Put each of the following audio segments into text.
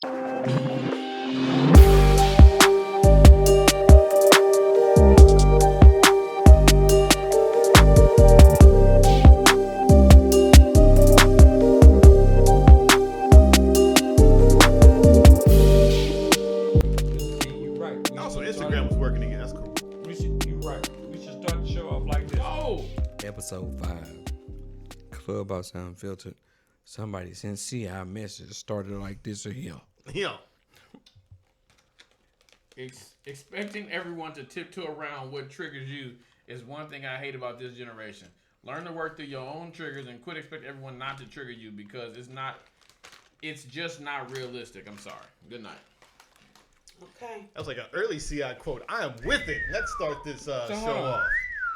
Also, Instagram was working again. That's cool. You're right. We should start the show off like this. Oh! Episode 5. Clubhouse Unfiltered. Somebody sent CI a message started like this or here. Yeah. Expecting everyone to tiptoe around what triggers you is one thing I hate about this generation. Learn to work through your own triggers and quit expecting everyone not to trigger you because it's just not realistic. I'm sorry. Good night. Okay. That was like an early CI quote. I am with it. Let's start this show off.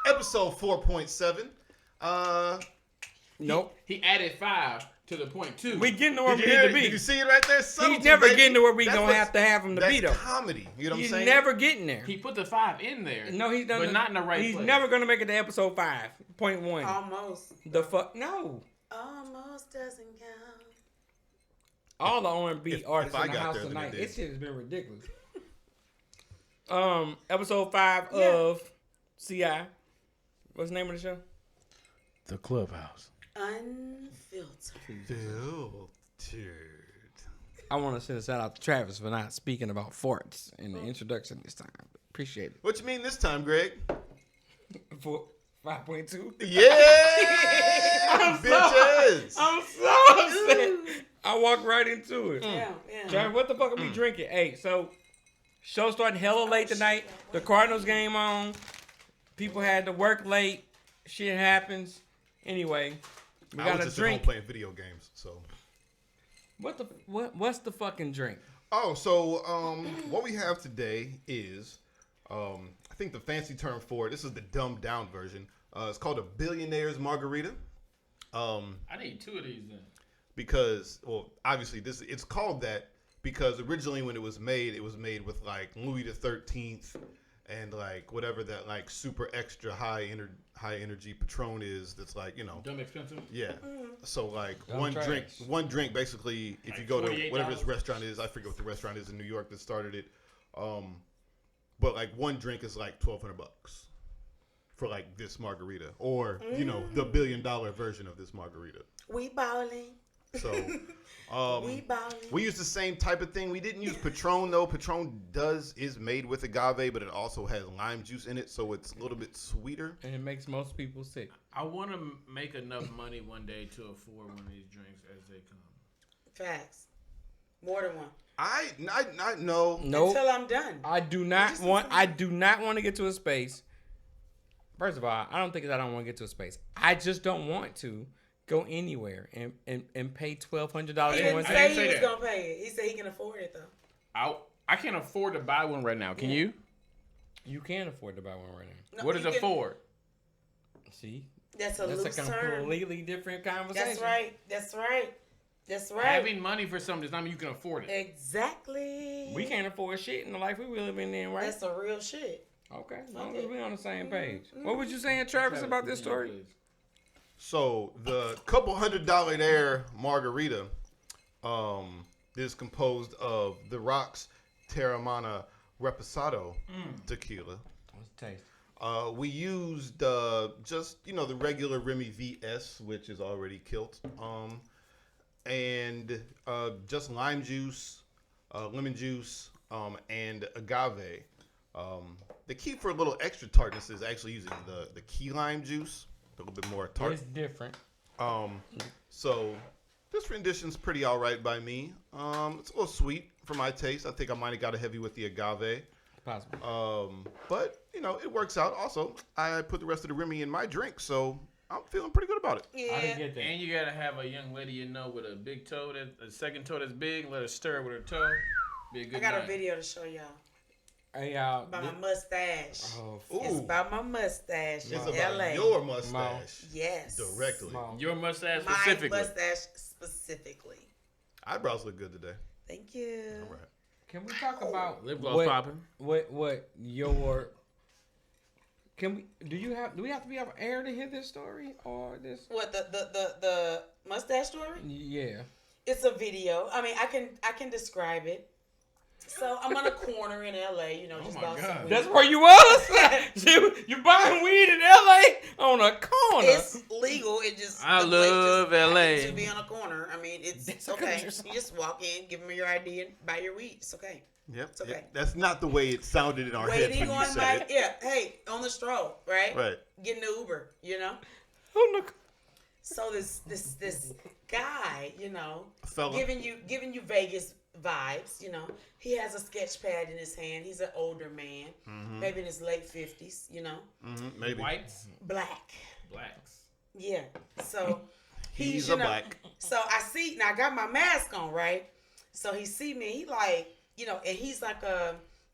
Episode 4.7. Nope. He added 5 to the point 2. We getting to where we need to be. Did you see it right there? Subtlety, He's never baby. getting to where we That's gonna have to have him to be though. That's comedy. You know what I'm He's saying? never getting there. He put the 5 in there. No, he's done. But not in the right He's place. never gonna make it to episode 5.1. Almost. The fuck no. Almost doesn't count. All the R&B artists if I in the got house there, then tonight. it did. This shit has been ridiculous. Episode 5 of CI. What's the name of the show? The Clubhouse. Unfiltered. Filtered. I want to send a shout out to Travis for not speaking about farts in the introduction this time. Appreciate it. What you mean this time, Greg? For 5.2. Yeah! Bitches! I'm so upset. I walked right into it. Yeah. Travis, what the fuck are we drinking? Hey, so show starting hella late tonight. The Cardinals game on. People had to work late. Shit happens. Anyway, we I got was a just drink. at home playing video games, so. What's the fucking drink? Oh, so what we have today is, I think the fancy term for it, this is the dumbed down version. It's called a Billionaire's Margarita. I need 2 of these then. Because, well, obviously it's called that because originally when it was made with like Louis the 13th and like whatever that like super extra high energy Patron is. That's like, you know, Dumb expensive. yeah. So like Dumb one drink basically, if Like you go to $48? whatever this restaurant is, I forget what the restaurant is in New York that started it. But like one drink is like $1,200 for like this margarita, or you know, the $1 billion version of this margarita. We ballin'. So We ballin'. we use the same type of thing. We didn't use Patron though. Patron is made with agave, but it also has lime juice in it, so it's a little bit sweeter. And it makes most people sick. I want to make enough money one day to afford one of these drinks as they come. Facts. More than one. I know. Nope. Until I'm done. I do not want to get to a space. First of all, I don't think it's I don't want to get to a space. I just don't want to go anywhere and pay $1,200 He for didn't one say drink. he was going to pay it. He said he can afford it, though. I can't afford to buy one right now. Can you? You can afford to buy one right now. No, What is you can- afford? See? That's a loose term. completely different conversation. That's right. Having money for something does not mean you can afford it. Exactly. We can't afford shit in the life we living in, right? That's a real shit. Okay, as long as we on the same page. What was you saying, Travis, about this story? So the couple $100 there margarita is composed of the Rock's Terramana Reposado tequila. What's the taste? We used just, you know, the regular Remy VS, which is already kilt, and just lime juice, lemon juice, and agave. The key for a little extra tartness is actually using the key lime juice, a little bit more tart. It's different. So this rendition's pretty all right by me. It's a little sweet for my taste. I think I might have got a heavy with the agave. Possible. But you know, it works out. Also, I put the rest of the Remy in my drink, so I'm feeling pretty good about it. I didn't Yeah. get that. And you gotta have a young lady you know with a big toe, a second toe that's big. Let her stir it with her toe. Be a good I got night. a video to show y'all Hey, about my mustache. Oh, It's Ooh. about my mustache It's in about LA. your mustache Yes. directly. Small. Your mustache My specifically. mustache specifically. Eyebrows look good today. Thank you. All right. Can we talk about Lip gloss popping. what your can we do we have to be able air to hear this story or this? What the mustache story? Yeah. It's a video. I mean, I can describe it. So I'm on a corner in LA, you know, just my bought some God. weed. That's where you was? you buying weed in LA on a corner. It's legal. It just I the place love just LA. happens to be on a corner. I mean, it's That's okay. because You just walk in, give them your ID, and buy your weed. It's okay. Yep. It's okay. Yep. That's not the way it sounded in our heads Waiting when you on said my it. hey, on the stroll, right? Right. Getting the Uber, you know. On the So this guy, you know, Fella. giving you Vegas vibes, you know. He has a sketch pad in his hand. He's an older man, maybe in his late 50s, you know. Maybe. Whites, Black. blacks. Yeah. So He's you a know, black. So I see now I got my mask on, right? So he see me, he like, you know, and he's like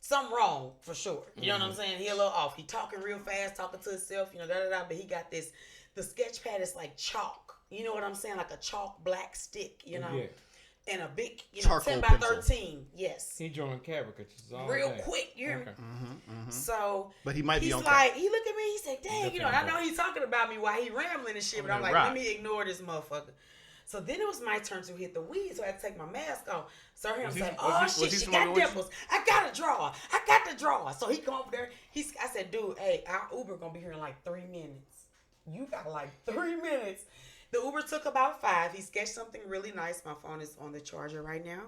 something wrong for sure. You know what I'm saying? He a little off. He talking real fast, talking to himself, you know, but he got this, the sketch pad is like chalk. You know what I'm saying? Like a chalk black stick, you know? Yeah. And a big, you know, Charcoal 10 by pencil. 13. Yes. He drawing caricatures all Real day. quick, you hear me? Okay. So But he might be he's on like, he look at me, he said, dang, you know, I Definitely know he's talking about me while he rambling and shit, but I'm like, rock. let me ignore this motherfucker. So then it was my turn to hit the weed, so I had to take my mask off. So I hear him say, oh shit, she got dimples. I got to draw. So he come over there. I said, dude, hey, our Uber gonna be here in like 3 minutes. You got like 3 minutes. The Uber took about 5. He sketched something really nice. My phone is on the charger right now,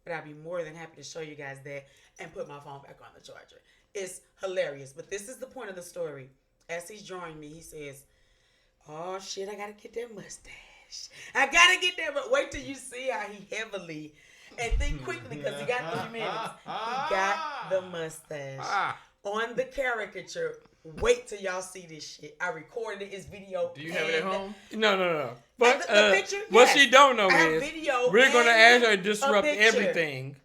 but I'd be more than happy to show you guys that and put my phone back on the charger. It's hilarious, but this is the point of the story. As he's drawing me, he says, oh shit, I gotta get that mustache. I gotta get that, but wait till you see how he heavily, and think quickly because he got 3 minutes. He got the mustache on the caricature. Wait till y'all see this shit. I recorded it. It's video. Do you have it at home? No. But the picture, what yes. she don't know I have is video we're gonna and ask her to a disrupt picture everything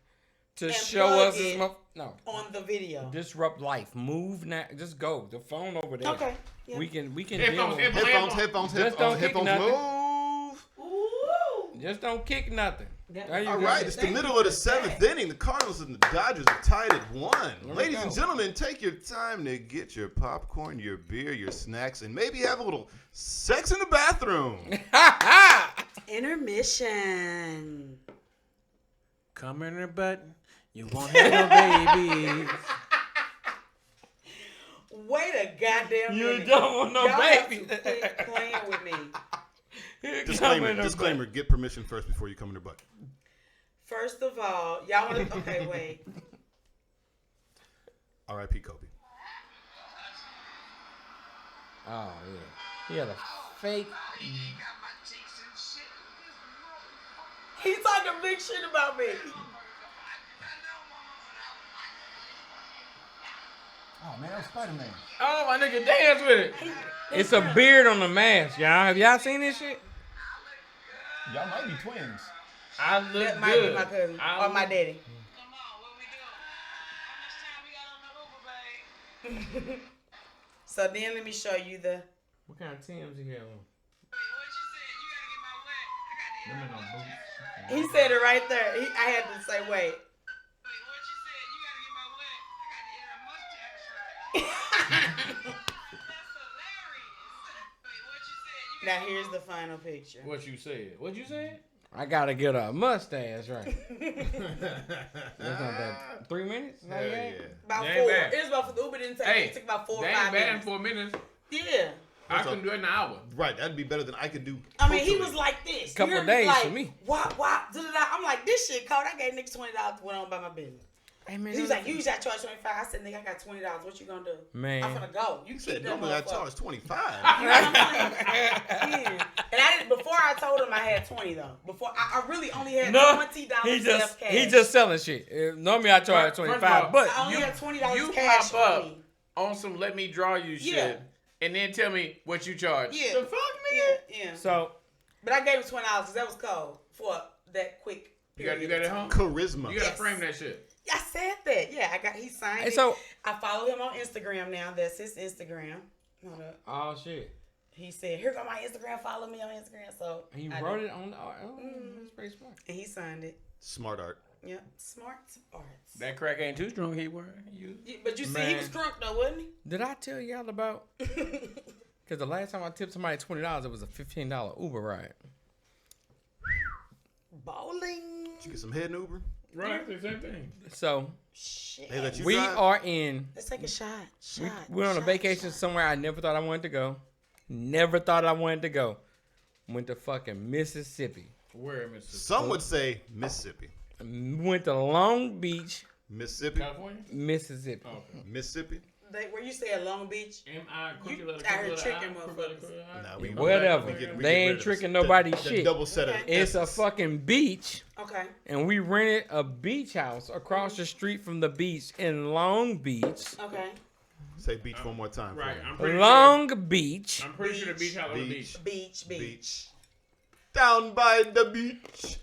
to and show plug us this. it No, on the video. disrupt life. Move now. Just go. The phone over there. Okay. Yeah. We can Headphones, deal. Headphones. Just don't kick Headphones nothing. move. Ooh. Just don't kick nothing. There you All go. right, it's the Thank middle you of the for that. 7th inning. The Cardinals and the Dodgers are tied at 1. we Ladies and go. gentlemen, take your time to get your popcorn, your beer, your snacks, and maybe have a little sex in the bathroom. Intermission. Come in her butt. You won't have no baby. Wait a goddamn You minute. don't want no Y'all have baby. to quit playing with me. Disclaimer, get permission first before you come in her butt. First of all, y'all want to... Okay, wait. R.I.P. Kobe. Oh yeah. He had a fake. He talking big shit about me. Oh man, that was Spider-Man. Oh, my nigga, dance with it. It's a beard on the mask, y'all. Have y'all seen this shit? Y'all might be twins. I look That might good. be my cousin I or my look- daddy. So then let me show you the... What kind of Tim's he had on? Them ain't no boots. He said it right there. I had to say, wait. Now here's the final picture. What you said? What you said? I gotta get a mustache right. That's not bad. 3 minutes? Hell yeah. About That 4. ain't bad. It was about, the Uber didn't take Hey, it took about 4 or That 5 ain't bad in minutes. 4 minutes. Yeah. I couldn't do it in an hour. Right, that'd be better than I could do. I mean, he totally. was like this. Couple You heard me? days Like, for me. Wop, wop, da-da-da. I'm like, this shit cold. I gave niggas $20 went on by my business. Hey man, He was like, you usually I charge $25. I said, nigga, I got $20. What you gonna do? Man. I'm gonna go. You You keep said that normally I motherfucker. charge 25. You know what I'm saying? Yeah. And I didn't. Before I told him I had 20 though. Before I really only had no, $20 he left cash. just selling shit. Normally I charge First of 25, all, but I only you- had $20 You cash pop on up me. on some let me draw you shit, Yeah. and then tell me what you charge. Yeah. The fuck, Yeah, nigga? yeah. so But I gave him $20 because that was cold for that quick. You got period it of at time. home? Charisma. You gotta Yes. frame that shit. I said that. Yeah, he signed and it. so I follow him on Instagram now. That's his Instagram. Hold up. oh shit, He said, "Here go my Instagram. Follow me on Instagram." So he I wrote did. it on. That's pretty smart. and he signed it. Smart art. Yep, smart arts. That crack ain't too strong, he were. You. Yeah, but you see, he Man. was drunk though, wasn't Did I tell y'all about? he? Because the last time I tipped somebody $20, it was a $15 Uber ride. Bowling. Did you get some head in Uber? Right, the same thing. So Shit. They let you we drive? are in. Let's take a shot. We're on a vacation somewhere I never thought I wanted to go. Never thought I wanted to go. Went to fucking Mississippi. Where, Mississippi? Some would say Mississippi. Went to Long Beach, Mississippi. California? Mississippi. Oh, okay. Mississippi. Where you stay at Long Beach? M-I, out here tricking motherfuckers. Nah, we Whatever. we get They ain't rid of tricking the- nobody's the shit. Double set of Okay. It's a S's. fucking beach, Okay. and we rented a beach house across the street from the beach in Long Beach. Okay. Say beach one more time. for Right, me. I'm pretty Long Beach. sure. I'm pretty sure the beach house on the beach. Beach. Beach. Beach. Down by the beach.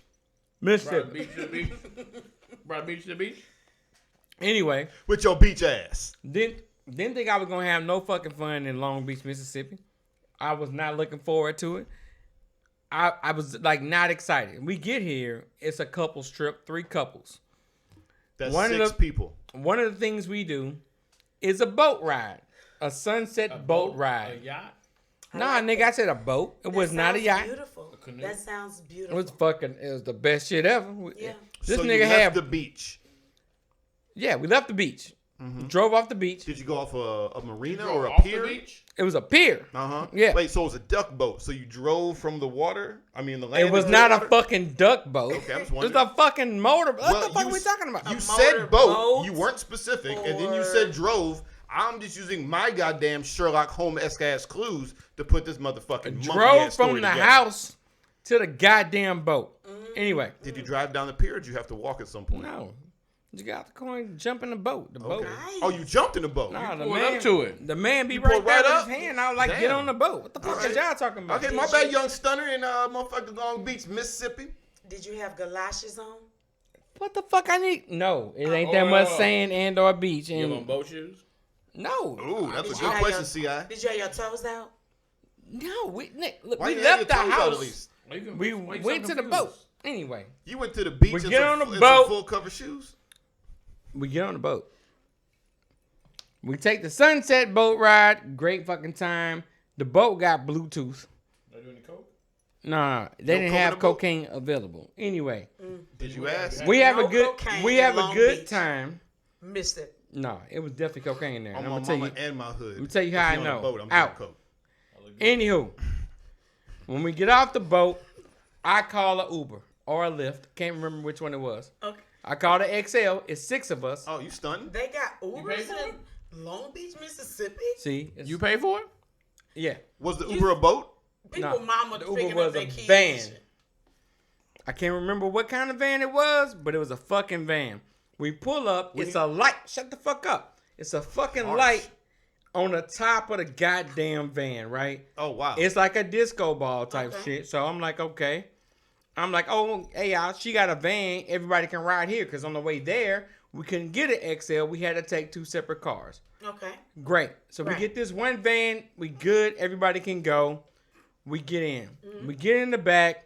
Brought the Mississippi. beach to the beach. Brought the beach to the beach. Anyway, With your beach ass. didn't think I was gonna have no fucking fun in Long Beach, Mississippi. I was not looking forward to it. I was like not excited. We get here, it's a couples trip, 3 couples. That's One of 6 the- people. One of the things we do is a boat ride, a sunset boat A ride. yacht. Nah, nigga, I said a boat. It was not a yacht. Beautiful. canoe. That sounds It beautiful. was the best shit ever. Yeah. This So nigga you left had the beach. Yeah, we left the beach. Drove off the beach. Did you go off a marina Drove or a off pier? the beach. It was a pier. Uh-huh. Yeah. Wait, so it was a duck boat. So you drove from the water? I mean, the land. It was into not the a water? fucking duck boat. Okay, I was It was wondering. a fucking motor. What Well, the fuck you are we s- talking about? You A said boat. motorboat You weren't specific, and then you or- said drove. I'm just using my goddamn Sherlock Holmes-esque ass clues to put this motherfucking monkey Drove ass from story the together. house to the goddamn boat. Anyway, Did you drive down the pier, or did you have to walk at some point? no. You got the coin, jump in the boat. The boat. Okay. Nice. Oh, you jumped in the boat. Nah, the pulled man, up to it. The man be You right pulled there right with up? his hand. I was like, get Damn. on the boat. What the fuck Alright. is y'all talking about? Okay, my bad, young stunner in motherfucking Long Beach, Mississippi. Did you have galoshes on? What the fuck I need? No, it ain't that much sand and or beach. You have on And boat shoes? no, Ooh, that's a Did you good have question, your- Ci. Did you have your toes out? no. Nick, look, Why we you had left your the toes out at house. least? We went to the boat. Anyway, You went to the beach We in get some, on the in boat. some full cover shoes. we get on the boat. We take the sunset boat ride. Great fucking time. The boat got Bluetooth. Are you doing the coke? Nah, they No didn't coke in have the boat? cocaine available. Anyway, Did you ask? we have No a good cocaine we in have a Long good Beach. time. Missed it. No, it was definitely cocaine in there. On And my I'm gonna mama tell you. and my hood. Let me tell you If how I on the know. boat, I'm Out. doing coke. Anywho, when we get off the boat, I call a Uber or a Lyft. Can't remember which one it was. Okay. I called the XL. It's 6 of us. Oh, you stunned? They got paid Ubers for in Long Beach, Mississippi. See, it's, You pay for it? yeah. Was the Uber a boat? People, Nah, mama the picking Uber was up their a kids. van. I can't remember what kind of van it was, but it was a fucking van. We pull up. It's a light. Shut the fuck up. It's a fucking Harsh. light on the top of the goddamn van, right? Oh, wow. It's like a disco ball type Okay. shit. So I'm like, okay. I'm like, oh, hey, y'all, she got a van. Everybody can ride here. Because on the way there, we couldn't get an XL. We had to take 2 separate cars. Okay. Great. So Right. we get this one van. We good. Everybody can go. We get in. We get in the back.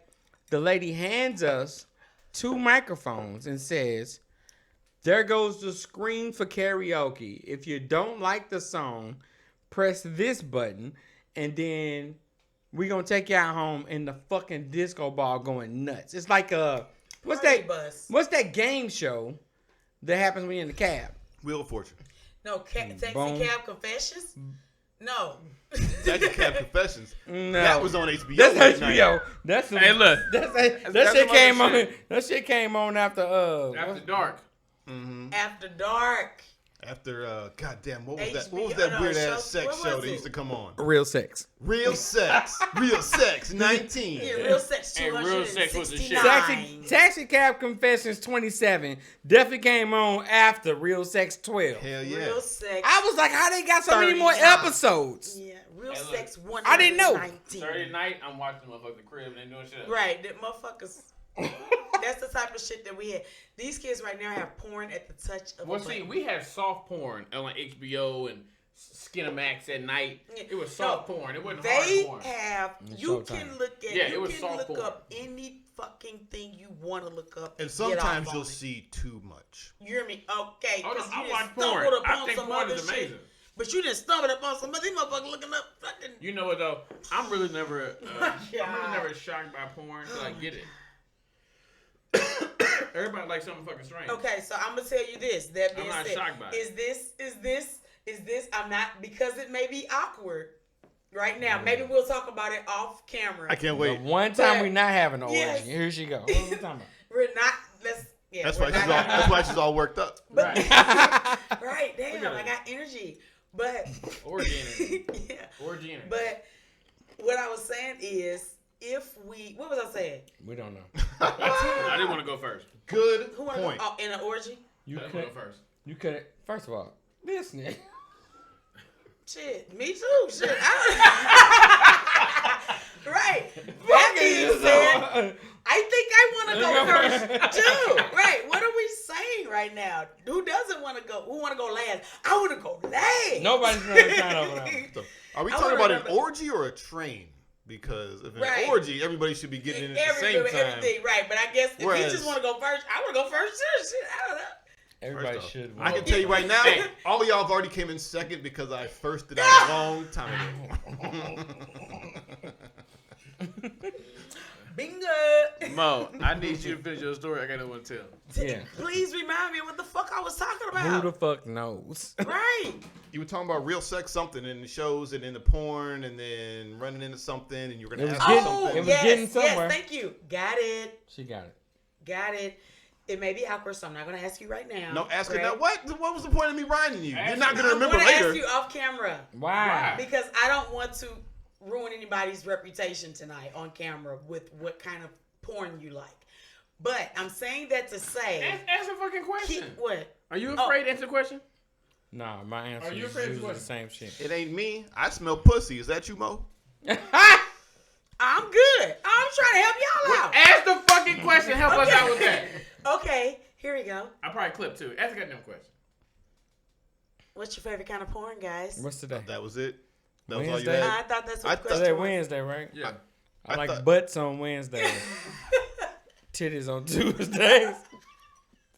The lady hands us 2 microphones and says, there goes the screen for karaoke. If you don't like the song, press this button, and then we're going to take y'all home in the fucking disco ball going nuts. It's like what's Party that? bus. What's that game show that happens when you're in the cab? Wheel of Fortune. No, taxi Boom. cab confessions. No. Taxi Cab Confessions. No. That was on HBO. That's that night. HBO. That's some, Hey, look. That That's shit some came other on. shit. That shit came on after After dark. After dark. After, goddamn, what was HBO, that? What was that no, weird show- ass sex what show was that it? used to come on? Real Sex. Real Sex. Real Sex 19. Yeah, real sex Hey, Real Sex was the shit. 269. Taxi Cab Confessions 27 definitely came on after Real Sex 12. Hell yeah. Real sex. I was like, how they got so many 30 more times. episodes? Yeah, real Hey, look. sex 119. I didn't know. Saturday night, I'm watching motherfucking crib and they doing shit. Right, that motherfuckers. That's the type of shit that we had. These kids right now have porn at the touch of Well, a see, button. we had soft porn on like HBO and Skinamax at night. It was soft porn. It wasn't They hard porn. have. It's You Showtime. can look at. Yeah, it you was can soft look porn. up any fucking thing you want to look up. And get sometimes off you'll on it. see too much. You hear me? Okay. Oh, no, 'cause you I done watch porn. stumbled I upon think some porn other is shit. amazing. But you didn't stumble upon some other motherfucker looking up fucking. You know what though? I'm really never, I'm really God. never shocked by porn till I get it. Everybody likes something fucking strange. Okay, so I'm gonna tell you this. That being I'm not said, shocked by it. is this? I'm not, because it may be awkward right now. Maybe we'll talk about it off camera. I can't The wait. one time But- we not having an orgy. Yes. Here she go. What are we talking about? We're not. Let's. Yeah, That's we're why she's all. not- That's why she's all worked up. Right. Right. Damn, Look at I it. got energy. But Orgy energy. yeah. Orgy energy. But what I was saying is, if we, what was I saying? We don't know. I didn't want to go first. Good Who want to point. go in an orgy? You I didn't want could. to go first. You could. First of all, this nigga. Shit, me too. Shit. Right. That being said, I think I want to go first too. Right. What are we saying right now? Who doesn't want to go? Who want to go last? I want to go last. Nobody's gonna sign over there. So, are we I talking wanna about an remember- orgy or a train? Because if an Right. orgy, everybody should be getting in at the same time. Everything, right? But I guess if Whereas- you just want to go first, I want to go first too. Shit, I don't know. Everybody First off, should. I can tell you right now, Hey. all of y'all have already came in second because I firsted out a long time ago. Bingo. Mo, I need you to finish your story. I got no one to tell. Yeah. Please remind me what the fuck I was talking Who about. the fuck knows? Right. You were talking about real sex something in the shows and in the porn and then running into something and you were It going to was ask getting- something. it was yes, getting somewhere. Yes, thank you. Got it. She got it. Got it. It may be awkward, so I'm not going to ask you right now. No, ask it right? now. What was the point of me reminding you? You're not going to I'm remember going to ask later. you off camera Why? because I don't want to ruin anybody's reputation tonight on camera with what kind of porn you like. But I'm saying that to say, Ask a fucking question. what? Are you afraid to answer the question? Nah, my answer Are you is afraid of usually what? the same shit. It ain't me. I smell pussy. Is that you, Mo? I'm good. I'm trying to help y'all out. Ask the fucking question. Help us out with that. Okay, here we go. I probably clip too. Ask a goddamn question. What's your favorite kind of porn, guys? What's today? That was it. That was all you Wednesday. had. I thought that's what I the thought- question Today was. Wednesday, right? Yeah. I I like thought- butts on Wednesdays. Titties on Tuesdays.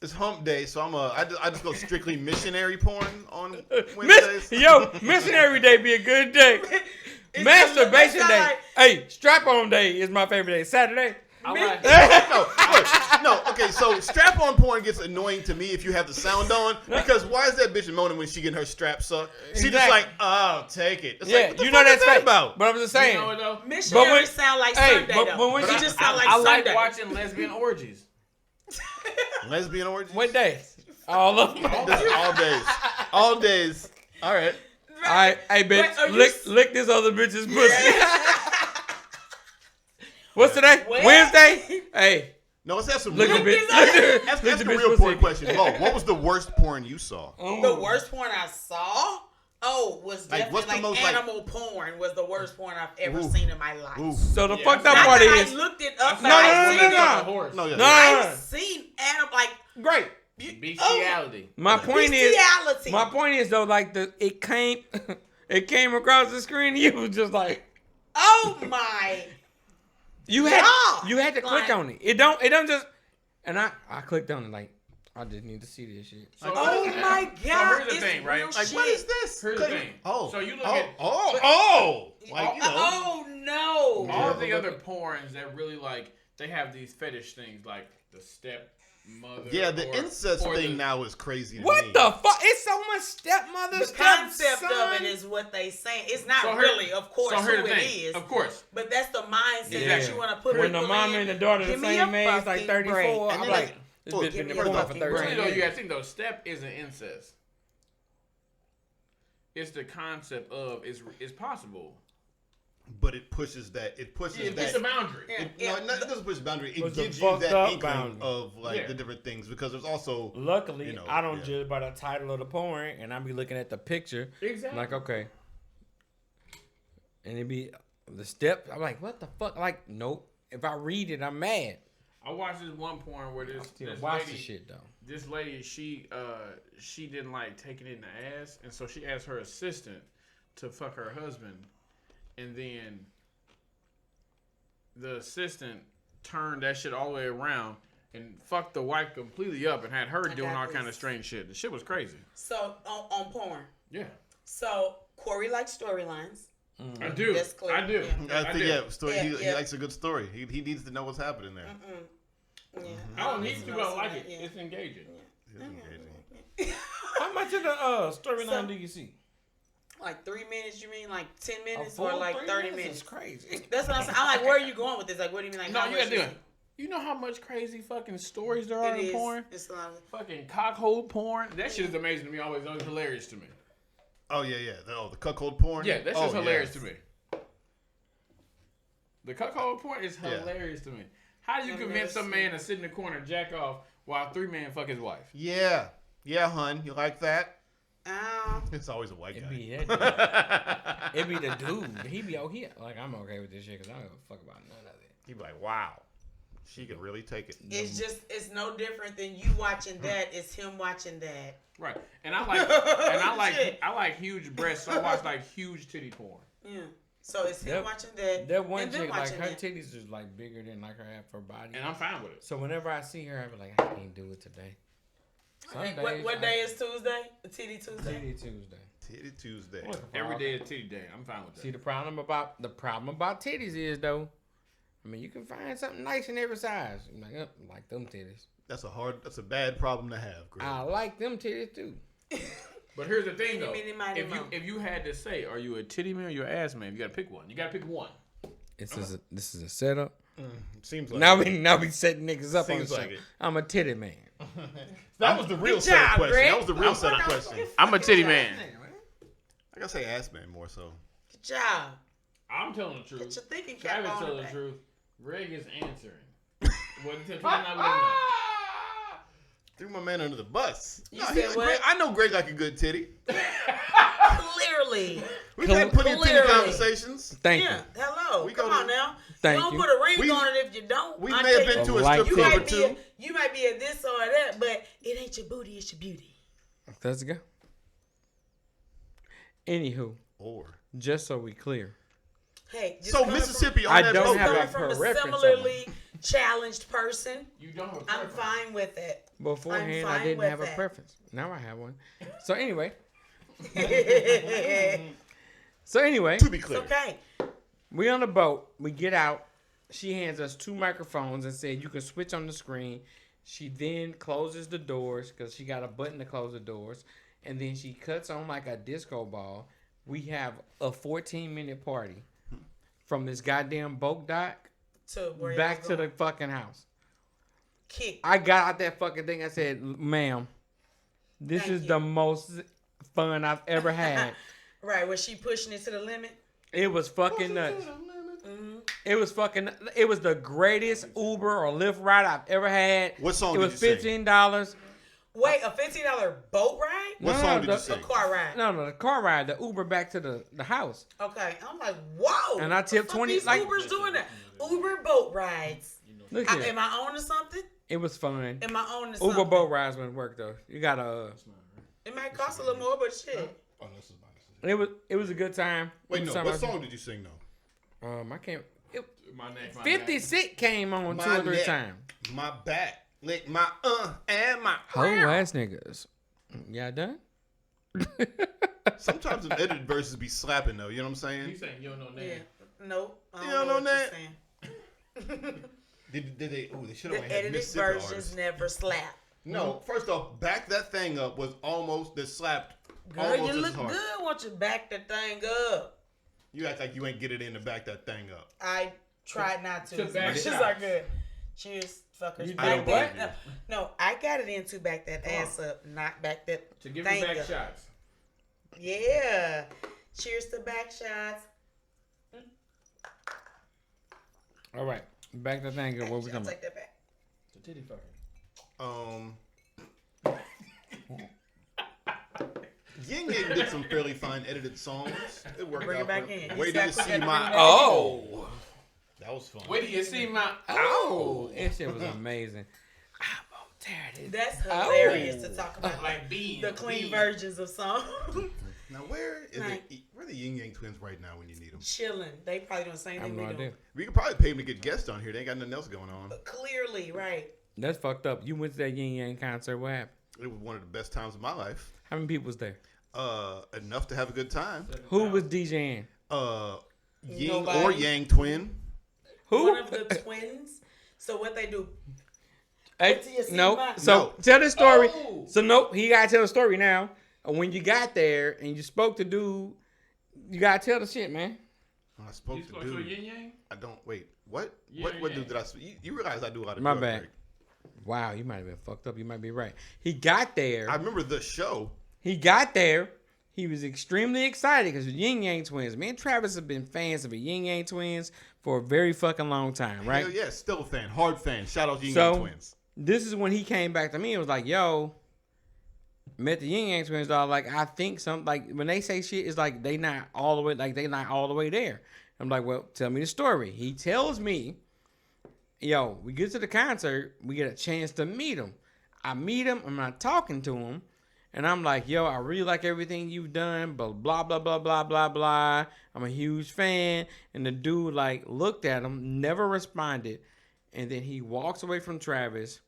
It's hump day, so I just go strictly missionary porn on Wednesdays. Missionary Day be a good day. It's Masturbation not Day. like- Hey, strap on day is my favorite day. Saturday. I like No, okay, so strap-on porn gets annoying to me if you have the sound on, because why is that bitch moaning when she getting her strap sucked? She just Exactly. like, oh, take it. It's Yeah, like, what the you fuck know is that's that fake. about? But I'm just saying. You know what though? Missionary when- sound like hey, Sunday, but though. when It she- just sound like I like Sunday. watching lesbian orgies. Lesbian orgies? What day? All of them. Just all days. All days. All right. All right, hey bitch, But are you lick this other bitch's pussy. What's today? Well- Wednesday. Hey, No, let's have some look real, at bitch. ask Look the at bitch real pussy. porn question. Mo, what was the worst porn you saw? The worst porn I saw, was Like, definitely what's the like most, like- animal porn was the worst porn I've ever Ooh. seen in my life. Ooh. So the Yeah, fucked I up Not part that is I looked it up, No, but no, I've no, seen no, it. no. Horse. No, yeah. No. I've seen animal like great. Bestiality. My point is, bestiality. my point is though, like it came across the screen. And you was just like, Oh my! you Yeah. had to click Like- on it. It don't just. And I clicked on it like I just need to see this shit. So, Oh my So God! here's the it's thing, right? real Like, shit. What is this? Here's the thing. Oh. So you look oh, at like, you know. Oh no! all of the other porns that really like they have these fetish things like the step mother. Yeah, the incest or thing the- now is crazy to What me. the fuck? It's so much stepmother The stuff. concept of son. it is what they say. It's not So here- really, of course, So here's who the it thing. is. Of course. But that's the mindset Yeah. that you want to put When the people mama in. and the daughter the Give me same a age, like fucking 34, break. I'm And then like, this look, bitch give been me in a porn for fucking 13 Really though, years. you gotta think though. Step isn't incest. It's the concept of is possible. But it pushes that. It pushes It's that. a boundary. Yeah. No, it doesn't push the boundary. It It's a gives you fucked that up inkling boundary. of like Yeah. the different things because there's also Luckily, You know, I don't yeah. judge by the title of the porn, and I be looking at the picture. Exactly. Like, okay. And it be the step. I'm like, what the fuck? Like, nope. If I read it, I'm mad. I watched this one porn where this Still this watch lady, the shit though. this lady she didn't like taking it in the ass, and so she asked her assistant to fuck her husband, and then the assistant turned that shit all the way around and fucked the wife completely up and had her I doing got all kind of this. strange shit. The shit was crazy. So on porn. Yeah, So Corey likes storylines. I do. That's clear. I do. Yeah. I think do. yeah, story. Yeah, he yeah. likes a good story. He needs to know what's happening there. Yeah. I don't need to, but I like it. Yeah. It's engaging. It's engaging. How much of the storyline do you see? Like 3 minutes, you mean like 10 A minutes full or like 3 30 minutes minutes? is crazy. That's what I'm saying. I'm like, where are you going with this? Like, what do you mean? Like, No, how you much gotta do you it. You know how much crazy fucking stories there see? are It in is. porn? It's a lot of. Fucking cockhole porn. That shit is amazing to me. Always hilarious to me. Oh yeah. The cuckold porn. Yeah, that's just hilarious yes. to me. The cuckold porn is hilarious to me. How do you I've convince never some man to sit in the corner and jack off while 3 men fuck his wife? Yeah, hun. You like that? Ow. It's always a white It guy. be that dude. It be the dude. He be here. Like, I'm okay with this shit because I don't give a fuck about none of it. He'd be like, wow, she can really take it. It's no different than you watching that. It's him watching that. Right. And I like huge breasts, so I watch like huge titty porn. Yeah. So it's him watching that. That one and them chick, like, watching her that. titties is like bigger than like her half her body. And I'm fine with it. So whenever I see her, I be like, I can't do it today. Some Hey, days what day is Tuesday? Titty Tuesday. Titty Tuesday. Titty Tuesday. Every day is titty day. I'm fine with that. See, the problem about titties is though, I mean, you can find something nice in every size. I'm like, like them titties. That's a bad problem to have, Greg. I like them titties too. But here's the thing, though. Mini, If you had to say, are you a titty man or you an ass man? You gotta pick one. You gotta pick one. This is a setup. Seems like Now we setting niggas up Seems on the like show. it. I'm a titty man. That was the real Good setup job, question. Greg. That was the real setup question. I'm a titty man. I gotta say ass man more so. Good job. I'm telling the truth. Get your thinking cap Travis on. telling the Back. truth. Greg is answering. What the people not believe that. Threw my man under the bus. You said what? Greg, I know Greg like a good titty. Clearly. We've had plenty of titty Clearly. conversations. Thank Yeah. you. Hello. We Come go to- on now. Thank you don't you. put a ring We- on it if you don't. We I may have tell been you, to a Like strip it. club or two. you might be a this or that, but it ain't your booty, it's your beauty. Let's go. Anywho, Or just so we clear, Hey, just so coming Mississippi I on that don't boat. have coming a from a preference on similarly challenged person, You don't have a I'm preference. fine with it. beforehand I'm I fine didn't with have a that. preference. Now I have one. So anyway, It's To be clear. okay. we on the boat. We get out. She hands us 2 microphones and said you can switch on the screen. She then closes the doors because she got a button to close the doors, and then she cuts on like a disco ball. We have a 14-minute party from this goddamn boat dock To where back y'all to going. the fucking house. Kick. I got out that fucking thing. I said, ma'am, this Thank is you. the most fun I've ever had. Right, was she pushing it to the limit? It was fucking nuts. Mm-hmm. It was the greatest Uber or Lyft ride I've ever had. What song It did was you sing? $15. Wait, a $15 boat ride? What No, song no, did the- you sing? A car ride. No, the car ride, the Uber back to the house. Okay, I'm like, whoa. And I tipped the fuck 20 These like- Ubers doing that. Uber boat rides. Look here. Am I on to something? It was fun. Am I on to something? Uber boat rides wouldn't work though. You gotta. It might cost a little more, but shit. Oh, this is nice. It was a good time. Wait, It was no. something What I- song did you sing though? I can't. My neck, my 50 neck. Cent came on My 2 or 3 neck. times. My back, lick my and my. Whole ass niggas. Y'all done? Sometimes the edited verses be slapping though. You know what I'm saying? You saying you don't know Yeah. name. Nope. I You don't know what that? you're saying. Did they? Oh, they should The have had edited Mississippi versions artists. never slap. No, first off, back that thing up was almost that slapped. Girl, almost you as look hard. good once you back that thing up. You act like you ain't get it in to back that thing up. I tried not to. To back She's shots. like good. Cheers, fuckers. You Back did that- what? No, I got it in to back that ass up, not back that To give thing you back up. shots. Yeah. Cheers to back shots. All right. Back to the thing. What we I'll talking about? take that back. To titty fucking. Yin Yang did some fairly fine edited songs. It worked Bring out. it back for- in. Wait You till you said I see forgot to my. bring it back Oh. That was fun. Wait till you see my. Oh. That shit was amazing. I'm gonna tear this. That's hilarious to talk about. Like beans. The clean beans. versions of songs. Now where is Right. it? Where are the Yin Yang twins right now when you need them? Chilling. They probably doing the same I have thing no we idea. do. We could probably pay them to get guests on here. They ain't got nothing else going on. But clearly, right. That's fucked up. You went to that Yin Yang concert. What happened? It was one of the best times of my life. How many people was there? Enough to have a good time. Who was DJing? Yin Nobody. or Yang twin. Who? One of the twins. So what they do? Hey, Wait till you see no. my- So No. tell the story. Oh. So nope, he gotta tell the story now. And when you got there and you spoke to dude, you gotta tell the shit, man. When I spoke You to spoke to a dude. yin yang? I don't wait. What? Yeah, what yeah. dude did I? You realize I do a lot of My drug bad. break. Wow, you might have been fucked up. You might be right. He got there. I remember the show. He got there. He was extremely excited because the Yin Yang Twins. Me and Travis have been fans of the Yin Yang Twins for a very fucking long time, right? Hell yeah, still a fan, hard fan. Shout out to Yin So- Yang Twins. This is when he came back to me and was like, yo, met the Yin Yang Twins, dog. Like, I think something, like, when they say shit, it's like they not all the way there. I'm like, well, tell me the story. He tells me, yo, we get to the concert, we get a chance to meet him. I meet him, I'm not talking to him. And I'm like, yo, I really like everything you've done, blah, blah, blah, blah, blah, blah, blah. I'm a huge fan. And the dude, like, looked at him, never responded. And then he walks away from Travis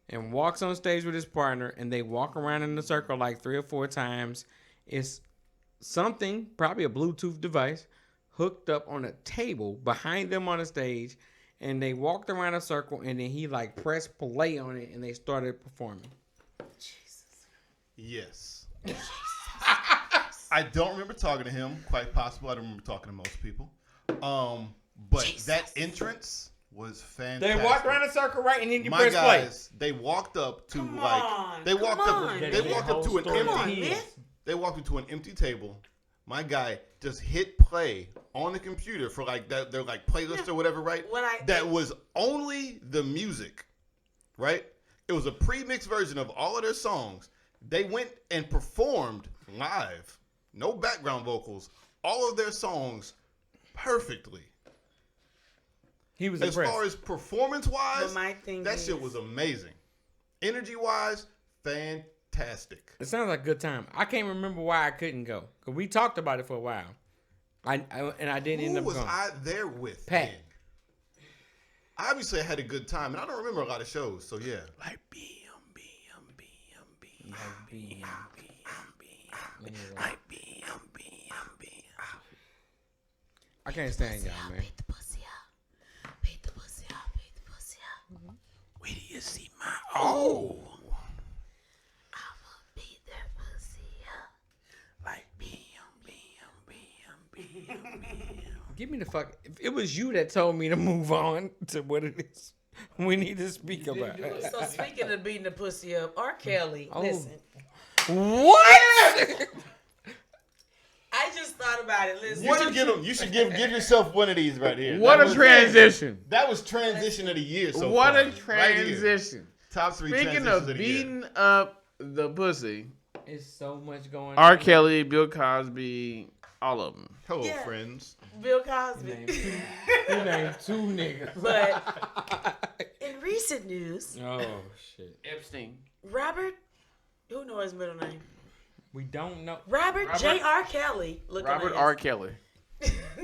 and walks on stage with his partner, and they walk around in the circle like 3 or 4 times. It's something, probably a Bluetooth device, hooked up on a table behind them on the stage, and they walked around a circle, and then he like pressed play on it, and they started performing. Yes. I don't remember talking to him. Quite possible. I don't remember talking to most people. But that entrance was fantastic. They walked around a circle, right, and then you My press play. guys, they walked up to Come like on, they walked come up. on, They man. walked up to an Come on, empty. man. They walked into an empty table. My guy just hit play on the computer for like that. They're like playlist or whatever, right? That was only the music, right? It was a pre-mixed version of all of their songs. They went and performed live, no background vocals, all of their songs perfectly. He was As impressed. far as performance-wise, But my thing that is- shit was amazing. Energy-wise, fantastic. It sounds like a good time. I can't remember why I couldn't go, because we talked about it for a while. I didn't end Who up was going. I there with? Pat. then? Obviously, I had a good time, and I don't remember a lot of shows, so yeah. Like I can't stand y'all, man. Beat the pussy up. Beat the pussy up. Beat the pussy up. Where do you see my oh? I'ma beat that pussy up. Like Give me the fuck. If it was you that told me to move on to what it is we need to speak about. So speaking of beating the pussy up, R. Kelly, Oh. listen. What? I just thought about it. Listen. You should give yourself one of these right here. What That a was- transition. That was transition of the year so What far. a transition. Top 3 Speaking transitions of of the year. beating up the pussy, It's so much going R. on. Kelly, Bill Cosby, all of them. Hello, Yeah. friends. Bill Cosby. He named 2 niggas. But in recent news, Oh shit. Epstein. Robert, who knows his middle name? We don't know. Robert J.R. Kelly. Robert R. Kelly.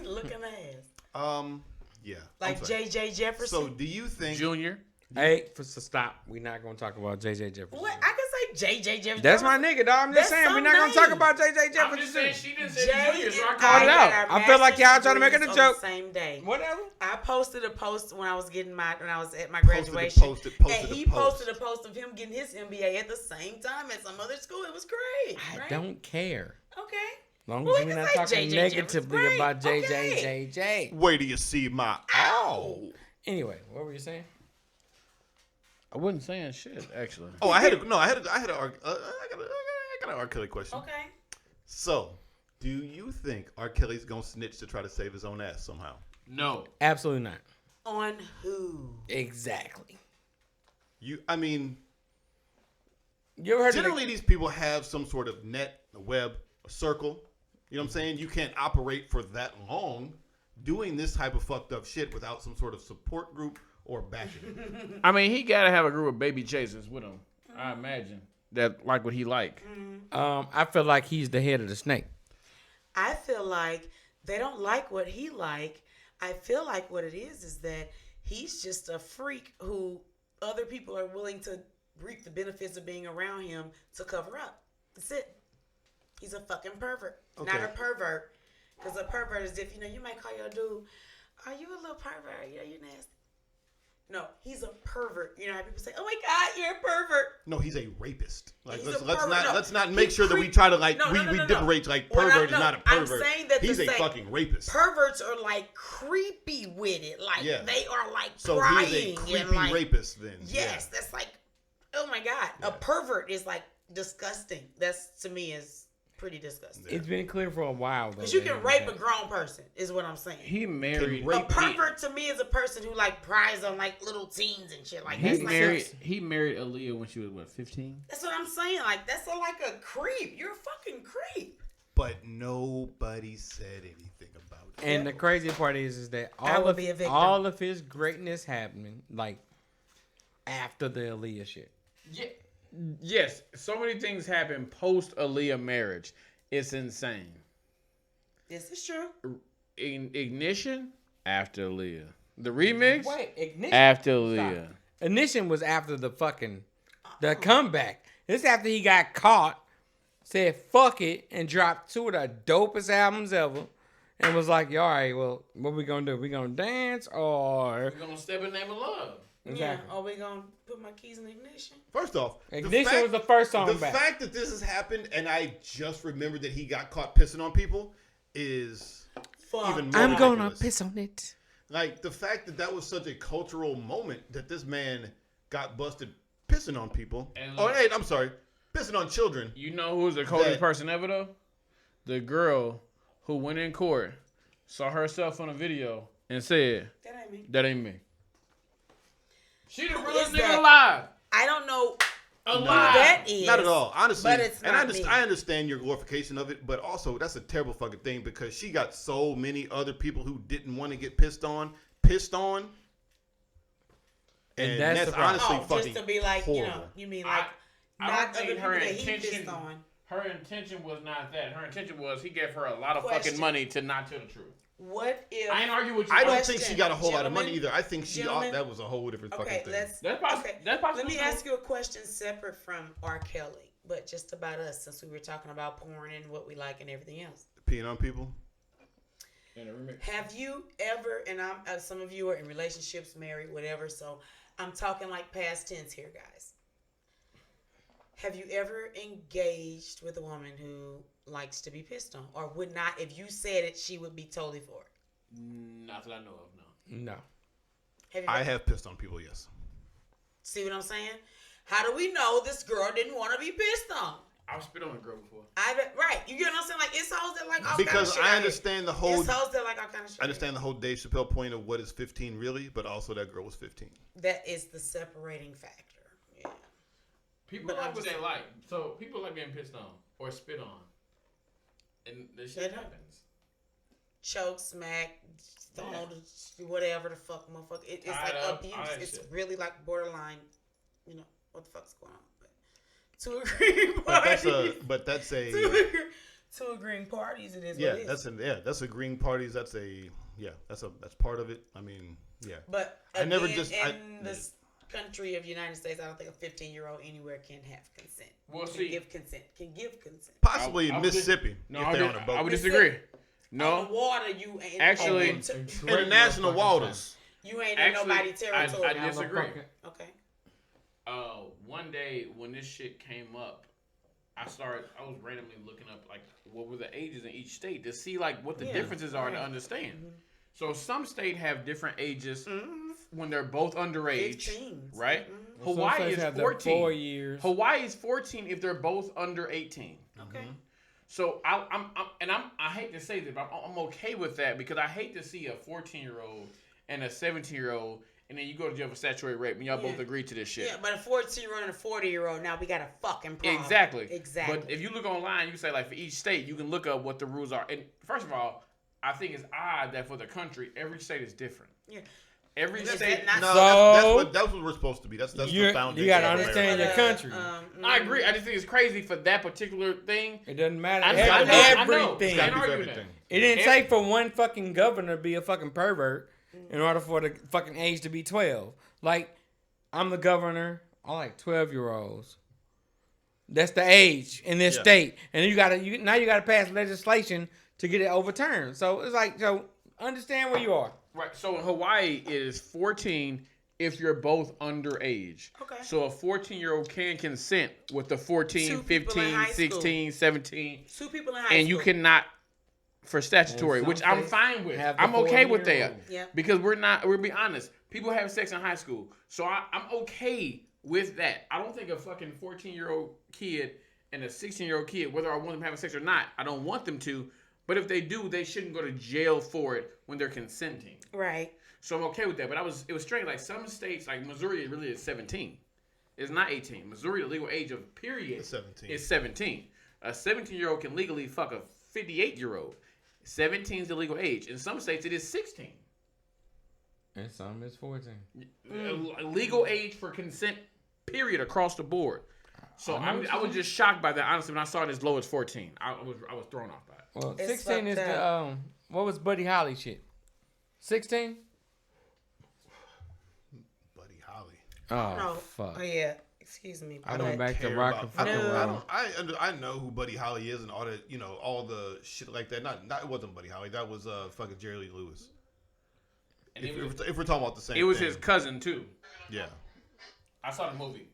Looking ass. Yeah. Like I'm sorry. J.J. Jefferson. So, do you think? Junior. Hey, stop. We're not gonna talk about J.J. Jefferson. What? I can say J.J. Jefferson. That's my nigga, dog. I'm just That's saying we're some not gonna name. talk about J.J. I'm Jefferson. just saying she didn't say Jay Junior, so and I called it it out. out. I feel like y'all trying to make it a on joke. The same day. Whatever. I posted a post when I was at my Posted graduation, posted and he a post. posted a post of him getting his MBA at the same time at some other school. It was great. I right? don't care. Okay. Long Well, as we we're can not say talking J.J. negatively Jefferson. about Great. JJ. Wait till you see my ow. Anyway, what were you saying? I wasn't saying shit, actually. Oh, I got an R. Kelly question. Okay. So, do you think R. Kelly's gonna snitch to try to save his own ass somehow? No. Absolutely not. On who? Exactly. I mean, You ever heard generally these people have some sort of net, a web, a circle. You know what I'm saying? You can't operate for that long doing this type of fucked up shit without some sort of support group or backing. I mean, he gotta have a group of baby chasers with him. I imagine that like what he like. I feel like he's the head of the snake. I feel like they don't like what he like. I feel like what it is that he's just a freak who other people are willing to reap the benefits of being around him to cover up. That's it. He's a fucking pervert, not Okay. a pervert. Because a pervert is if, you might call your dude, are you a little pervert? Yeah, you nasty. No, he's a pervert. You know how people say, "Oh my God, you're a pervert." No, he's a rapist. Like He's a let's pervert. let's No, not make he sure that we try to like No, we differentiate like pervert is not a pervert. I'm saying that he's to a say fucking rapist. Perverts are like creepy with it. Like they are like so crying he's a creepy and like rapist then. yes, that's like oh my God. A pervert is like disgusting. That's to me is pretty disgusting. It's been clear for a while though. Because you can rape a grown person, is what I'm saying. He married. A pervert to me is a person who like pries on like little teens and shit. Like He that's married. like He married Aaliyah when she was what, 15? that's what I'm saying. Like that's like a creep. You're a fucking creep. But nobody said anything about it. And the crazy part is that I will be a victim. all of his greatness happening like after the Aaliyah shit. Yeah. Yes, so many things happen post Aaliyah marriage. It's insane. This is true. Ignition after Aaliyah. The remix Ignition. after Aaliyah. Ignition was after the comeback. This after he got caught, said fuck it, and dropped two of the dopest albums ever, and was like, all right, well, what we gonna do? We gonna dance or We're gonna step in the name of love. Exactly. Yeah. Are we gonna put my keys in ignition? First off, Ignition was the first song The back. fact that this has happened and I just remembered that he got caught pissing on people is even more I'm gonna ridiculous. piss on it. Like the fact that that was such a cultural moment that this man got busted pissing on people. And I'm sorry, pissing on children. You know who's the coldest person ever though? The girl who went in court, saw herself on a video, and said, That ain't me. "That ain't me." She the Who realest is nigga that? alive. I don't know who Alive. that is. Not at all, honestly. But it's and not me. I understand your glorification of it, but also that's a terrible fucking thing because she got so many other people who didn't want to get pissed on. And that's the problem. honestly Oh, fucking just to be like, horrible. you know, you mean like I not don't other think people her that he intention. pissed on. Her intention was not that. Her intention was he gave her a lot of Question. fucking money to not tell the truth. What if? I ain't argue with you. I don't Question, think she got a whole lot of money gentlemen, either. I think she gentlemen. that was a whole different Okay, fucking thing. let's. That's possible. Okay, That's possible. let me too. ask you a question separate from R. Kelly, but just about us, since we were talking about porn and what we like and everything else. Peeing on people. In a remix. Have you ever? And I'm some of you are in relationships, married, whatever. So I'm talking like past tense here, guys. Have you ever engaged with a woman who likes to be pissed on, or would not? If you said it, she would be totally for it. Not that I know of. No. No. Have you I ever- have pissed on people, yes. See what I'm saying? How do we know this girl didn't want to be pissed on? I've spit on a girl before. Right. You get what I'm saying? Like, it's hoes that like all kind Because of shit. I out here. understand the whole It's hoes that like all kind of shit. I understand the whole Dave Chappelle point of what is 15 really, but also that girl was 15. That is the separating factor. Yeah. People But like I'm what just- they like. So people like being pissed on or spit on. And this shit Yeah. happens. Choke, smack, stone, whatever the fuck, motherfucker. It's Tied like up, abuse. all that It's shit. really like borderline. You know what the fuck's going on? But two agreeing But parties. that's a Two agreeing parties. It is. yeah, what it is. that's a green parties. That's part of it. I mean, yeah. But I again, never just- in this country of United States, I don't think a 15-year-old anywhere can have consent. Well, Can see- give consent. Can give consent. Possibly I in would Mississippi No, if I they're would, on a boat. I would disagree. On No. the water, you ain't. Actually- International waters. you ain't in Actually, nobody's territory. I disagree. Okay. One day when this shit came up, I was randomly looking up like what were the ages in each state to see like what the Yeah, differences are to right. understand. So some states have different ages when they're both underage, 15. right? Mhm. Hawaii Some is states have the 14. 4 years. Hawaii is 14 if they're both under 18. Okay. So I hate to say this, but I'm okay with that because I hate to see a 14-year-old and a 17-year-old, and then you go to jail for statutory rape, and y'all both agree to this shit. Yeah, but a 14-year-old and a 40-year-old, now we got a fucking problem. Exactly. Exactly. But if you look online, you can say like for each state, you can look up what the rules are. And first of all, I think it's odd that for the country, every state is different. Yeah. Every Is state. that not- No, So- that's what we're supposed to be. That's the foundation. you gotta of understand America. your country. I agree. I just think it's crazy for that particular thing. It doesn't matter. I know. Everything. It's gotta be for argue everything. It didn't say for one fucking governor to be a fucking pervert in order for the fucking age to be 12. Like, I'm the governor. I like 12-year-olds. That's the age in this state, and you gotta pass legislation to get it overturned. So it's like, so understand where you are. Right. So in Hawaii, it is 14 if you're both underage. Okay. So a 14-year-old can consent with the 14, Two people in 15, high 16, 17. 2 people in high And school. you cannot for statutory, And which some I'm states fine with. have the I'm okay with 40-year that. rule. Yeah. Because we're be honest. People have sex in high school. So I'm okay with that. I don't think a fucking 14-year-old kid and a 16-year-old kid, whether I want them having sex or not, I don't want them to. But if they do, they shouldn't go to jail for it when they're consenting. Right. So I'm okay with that. But it was strange. Like some states, like Missouri, it really is 17. It's not 18. Missouri, the legal age of period It's 17. is 17. A 17-year-old can legally fuck a 58-year-old. 17 is the legal age. In some states, it is 16. And some is 14. Legal age for consent, period, across the board. So I was just shocked by that. Honestly, when I saw it as low as 14, I was thrown off by it. Well, It's 16 is fucked the what was Buddy Holly shit? 16? Buddy Holly. Oh No. fuck. Oh yeah. Excuse me. I Going don't back to care rock about and fucking fucking- roll. I know who Buddy Holly is and all that, all the shit like that. Not it wasn't Buddy Holly. That was fucking Jerry Lee Lewis. And If we're talking about the same, it was thing. his cousin too. Yeah. I saw the movie.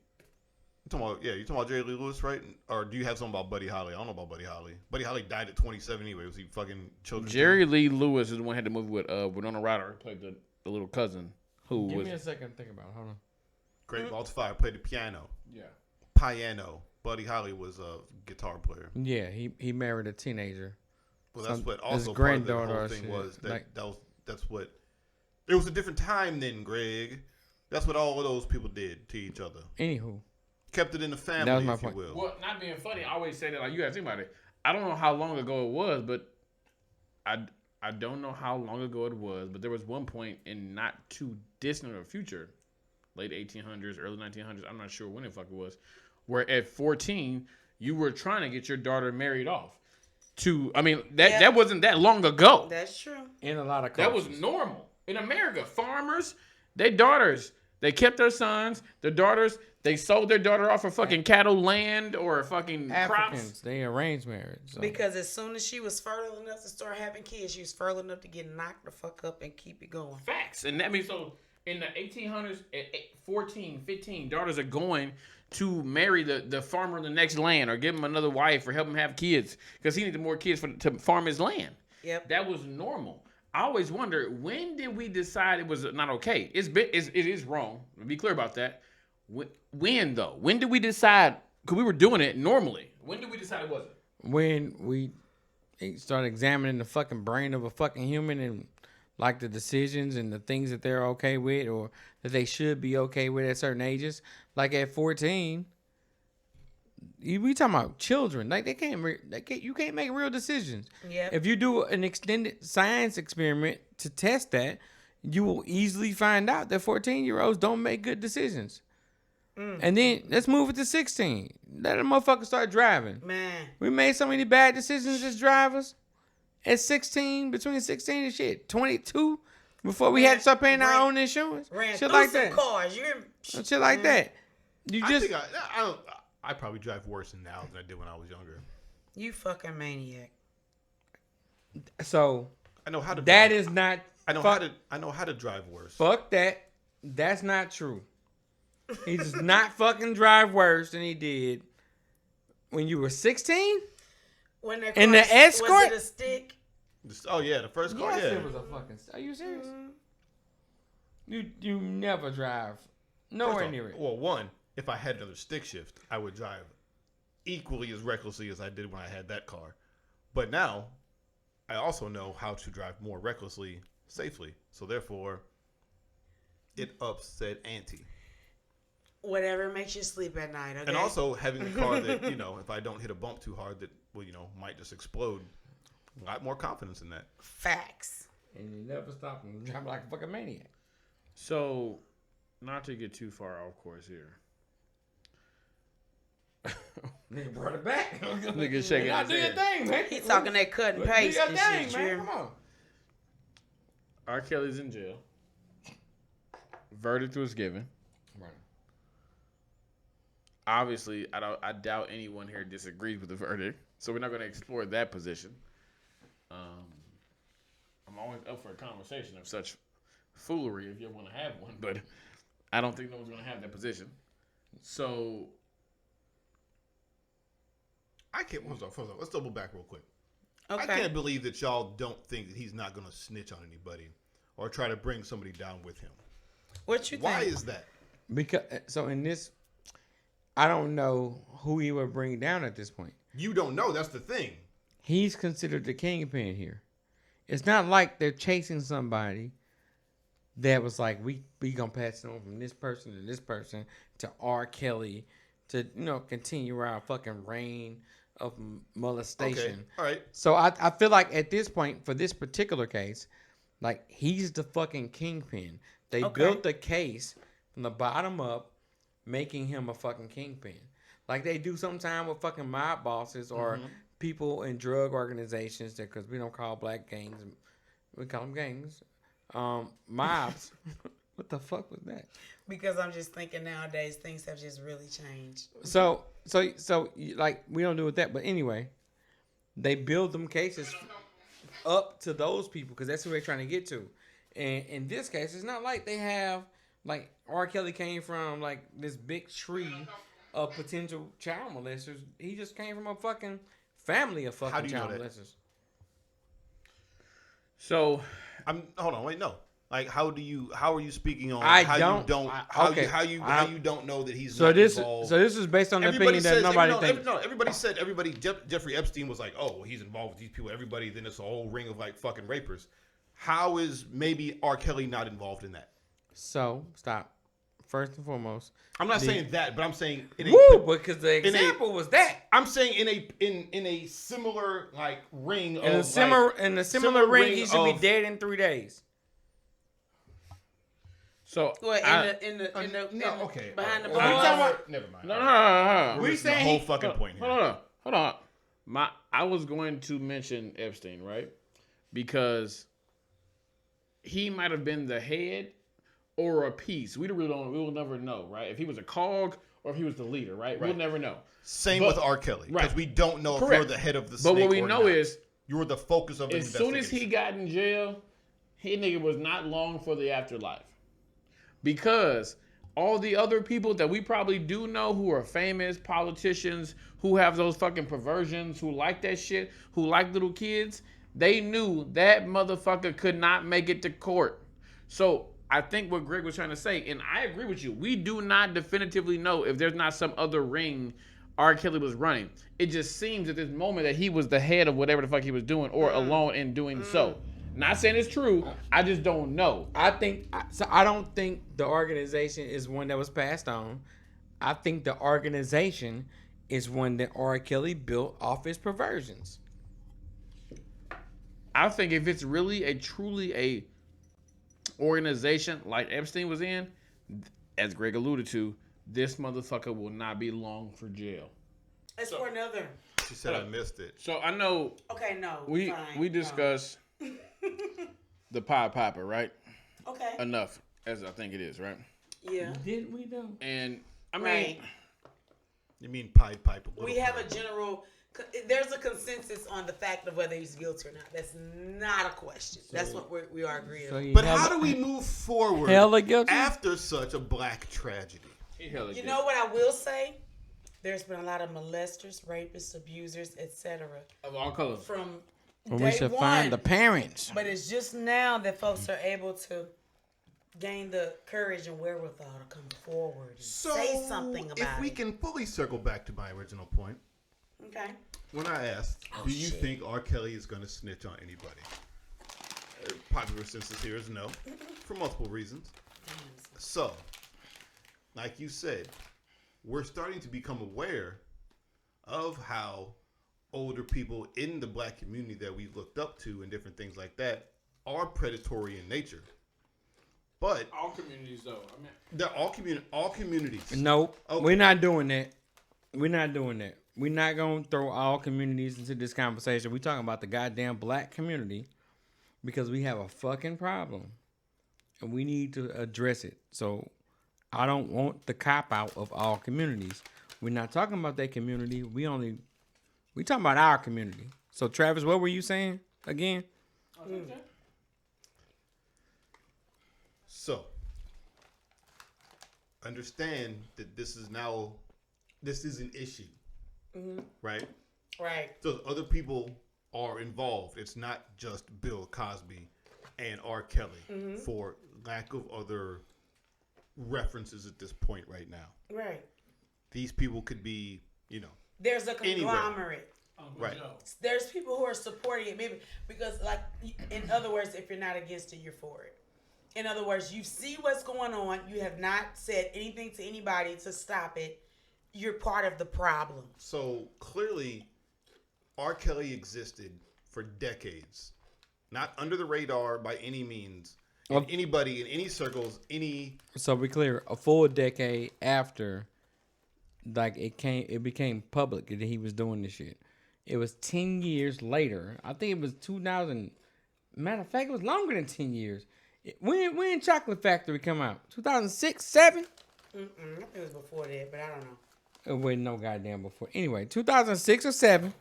You talking about Jerry Lee Lewis, right? Or do you have something about Buddy Holly? I don't know about Buddy Holly. Buddy Holly died at 27 anyway. Was he fucking children? Jerry Lee Lewis is the one who had the movie with Winona Ryder, who played the little cousin who Give was me a second to think about it. Hold on. Great Balls Fire played the piano. yeah. Piano. Buddy Holly was a guitar player. Yeah, he married a teenager. Well, that's what his also part of the granddaughter whole or thing shit. was. Like- That's what. It was a different time then, Greg. That's what all of those people did to each other. Anywho, Kept it in the family, That was my if you point. will. Well, not being funny, I always say that. Like you gotta think about it. I don't know how long ago it was, but I don't know how long ago it was. But there was one point in not too distant of a future, late 1800s, early 1900s. I'm not sure when the fuck it was, where at 14 you were trying to get your daughter married off. That wasn't that long ago. That's true. in a lot of That cultures. was normal in America. Farmers, their daughters, they kept their sons. Their daughters, they sold their daughter off for fucking cattle land or fucking Africans. crops. They arranged marriage. So. Because as soon as she was fertile enough to start having kids, she was fertile enough to get knocked the fuck up and keep it going. Facts. And that means so in the 1800s, at 14, 15, daughters are going to marry the farmer in the next land or give him another wife or help him have kids because he needed more kids to farm his land. Yep. That was normal. I always wonder, when did we decide it was not okay? It is wrong. Be clear about that. When though? When did we decide? Because we were doing it normally. When did we decide it wasn't? When we start examining the fucking brain of a fucking human and like the decisions and the things that they're okay with or that they should be okay with at certain ages. Like at 14, we talking about children. Like you can't make real decisions. Yep. If you do an extended science experiment to test that, you will easily find out that 14-year-olds don't make good decisions. And then let's move it to 16. Let a motherfucker start driving. Man. We made so many bad decisions as drivers. At 16, between 16 and shit, 22, before we had to start paying our own insurance. Ran Shit through like some that. cars. Shit like that. You I just think I probably drive worse now than I did when I was younger. You fucking maniac. so I know how to. that drive. is not. I know fuck, how to drive worse. Fuck that. That's not true. He does not fucking drive worse than he did when you were 16. When And the escort? Was it a stick? Oh yeah, the first car. Yes, Yeah. it was a fucking. Are you serious? You never drive nowhere First near off, it. Well, one, if I had another stick shift, I would drive equally as recklessly as I did when I had that car. But now, I also know how to drive more recklessly, safely. So therefore, it ups said ante. Whatever makes you sleep at night, okay? And also having a car that, if I don't hit a bump too hard, that will, might just explode. A lot more confidence in that. Facts. And you never stop and drive like a fucking maniac. So, not to get too far off course here. Nigga brought it back. Nigga shaking Y'all his do your head. thing, man. He talking that cut and Do paste your and thing, shit. man. Jim. Come on. R. Kelly's in jail. Verdict was given. Right. Obviously, I doubt anyone here disagrees with the verdict, so we're not going to explore that position. I'm always up for a conversation of such foolery if you want to have one, but I don't think no one's gonna have that position. So I can't. Hold on. Let's double back real quick. Okay. I can't believe that y'all don't think that he's not going to snitch on anybody or try to bring somebody down with him. What you think? Why is that? Because so in this, I don't know who he would bring down at this point. You don't know. That's the thing. He's considered the kingpin here. It's not like they're chasing somebody that was like, we gonna pass it on from this person to this person to R. Kelly to continue our fucking reign of molestation. Okay. All right. So I feel like at this point for this particular case, like he's the fucking kingpin. They built the case from the bottom up, making him a fucking kingpin, like they do sometimes with fucking mob bosses or people in drug organizations. That because we don't call black gangs, we call them gangs, mobs. What the fuck was that? Because I'm just thinking nowadays things have just really changed. So like we don't do with that, but anyway, they build them cases up to those people because that's who they're trying to get to. And in this case, it's not like they have like R. Kelly came from like this big tree of potential child molesters. He just came from a fucking family of fucking child molesters. So hold on. Wait, no. Like, how are you speaking on I how don't- you don't I- how okay. you don't know that he's So not this involved? so this is based on the opinion that nobody thinks. Everybody Jeffrey Epstein was like, oh, well, he's involved with these people. Everybody, then it's a whole ring of like fucking rapers. How is maybe R. Kelly not involved in that? So stop. First and foremost, I'm not saying that, but I'm saying because the example was that. I'm saying in a similar like ring In of a similar similar ring, ring he should be of- dead in 3 days. So Well, in the behind the bars. Never mind. no. We saying the whole fucking point here. Hold on. I was going to mention Epstein, right? Because he might have been the head or a piece. We will never know, right? If he was a cog or if he was the leader, right? We'll never know. Same with R. Kelly, because right. we don't know if Correct. you're the head of the snake. But what we or know not. is you were the focus of the as soon as he investigation. got in jail, he nigga was not long for the afterlife. Because all the other people that we probably do know who are famous politicians, who have those fucking perversions, who like that shit, who like little kids, they knew that motherfucker could not make it to court. So I think what Greg was trying to say, and I agree with you, we do not definitively know if there's not some other ring R. Kelly was running. It just seems at this moment that he was the head of whatever the fuck he was doing or alone in doing so. Not saying it's true. I just don't know. I don't think the organization is one that was passed on. I think the organization is one that R. Kelly built off his perversions. I think if it's really truly a organization like Epstein was in, as Greg alluded to, this motherfucker will not be long for jail. It's for another. She said I missed it. So I know Okay, no. we discussed the Pied Piper, right? Okay. Enough, as I think it is, right? Yeah. Didn't we though? And I mean, Right. You mean Pied Piper? We have a general. There's a consensus on the fact of whether he's guilty or not. That's not a question. That's what we are agreeing on. But how do we move forward Hella guilty? after such a black tragedy? You know what I will say? There's been a lot of molesters, rapists, abusers, etc. of all colors. from Well, day we should one. find the parents. But it's just now that folks are able to gain the courage and wherewithal to come forward and say something about if we it. can fully circle back to my original point, Okay. when I asked, do you think R. Kelly is going to snitch on anybody? Popular census here is no, for multiple reasons. So, like you said, we're starting to become aware of how older people in the black community that we've looked up to and different things like that are predatory in nature. But All communities, though. I mean, they're all communities. Nope. Okay. We're not doing that. We're not doing that. We're not going to throw all communities into this conversation. We're talking about the goddamn black community because we have a fucking problem and we need to address it. So I don't want the cop out of all communities. We're not talking about that community. We talking about our community. So Travis, what were you saying again? So, understand that this is an issue, right? Right. So other people are involved. It's not just Bill Cosby and R. Kelly for lack of other references at this point right now. Right. These people could be, There's a conglomerate. Right. There's people who are supporting it, maybe because, like, in other words, if you're not against it, you're for it. In other words, you see what's going on. You have not said anything to anybody to stop it. You're part of the problem. So clearly, R. Kelly existed for decades, not under the radar by any means. And anybody in any circles, So be clear, a full decade after, like it became public that he was doing this shit. It was 10 years later. I think it was 2000. Matter of fact, it was longer than 10 years. When Chocolate Factory come out? 2006, 7? I think it was before that, but I don't know. It wasn't no goddamn before. Anyway, 2006 or 7,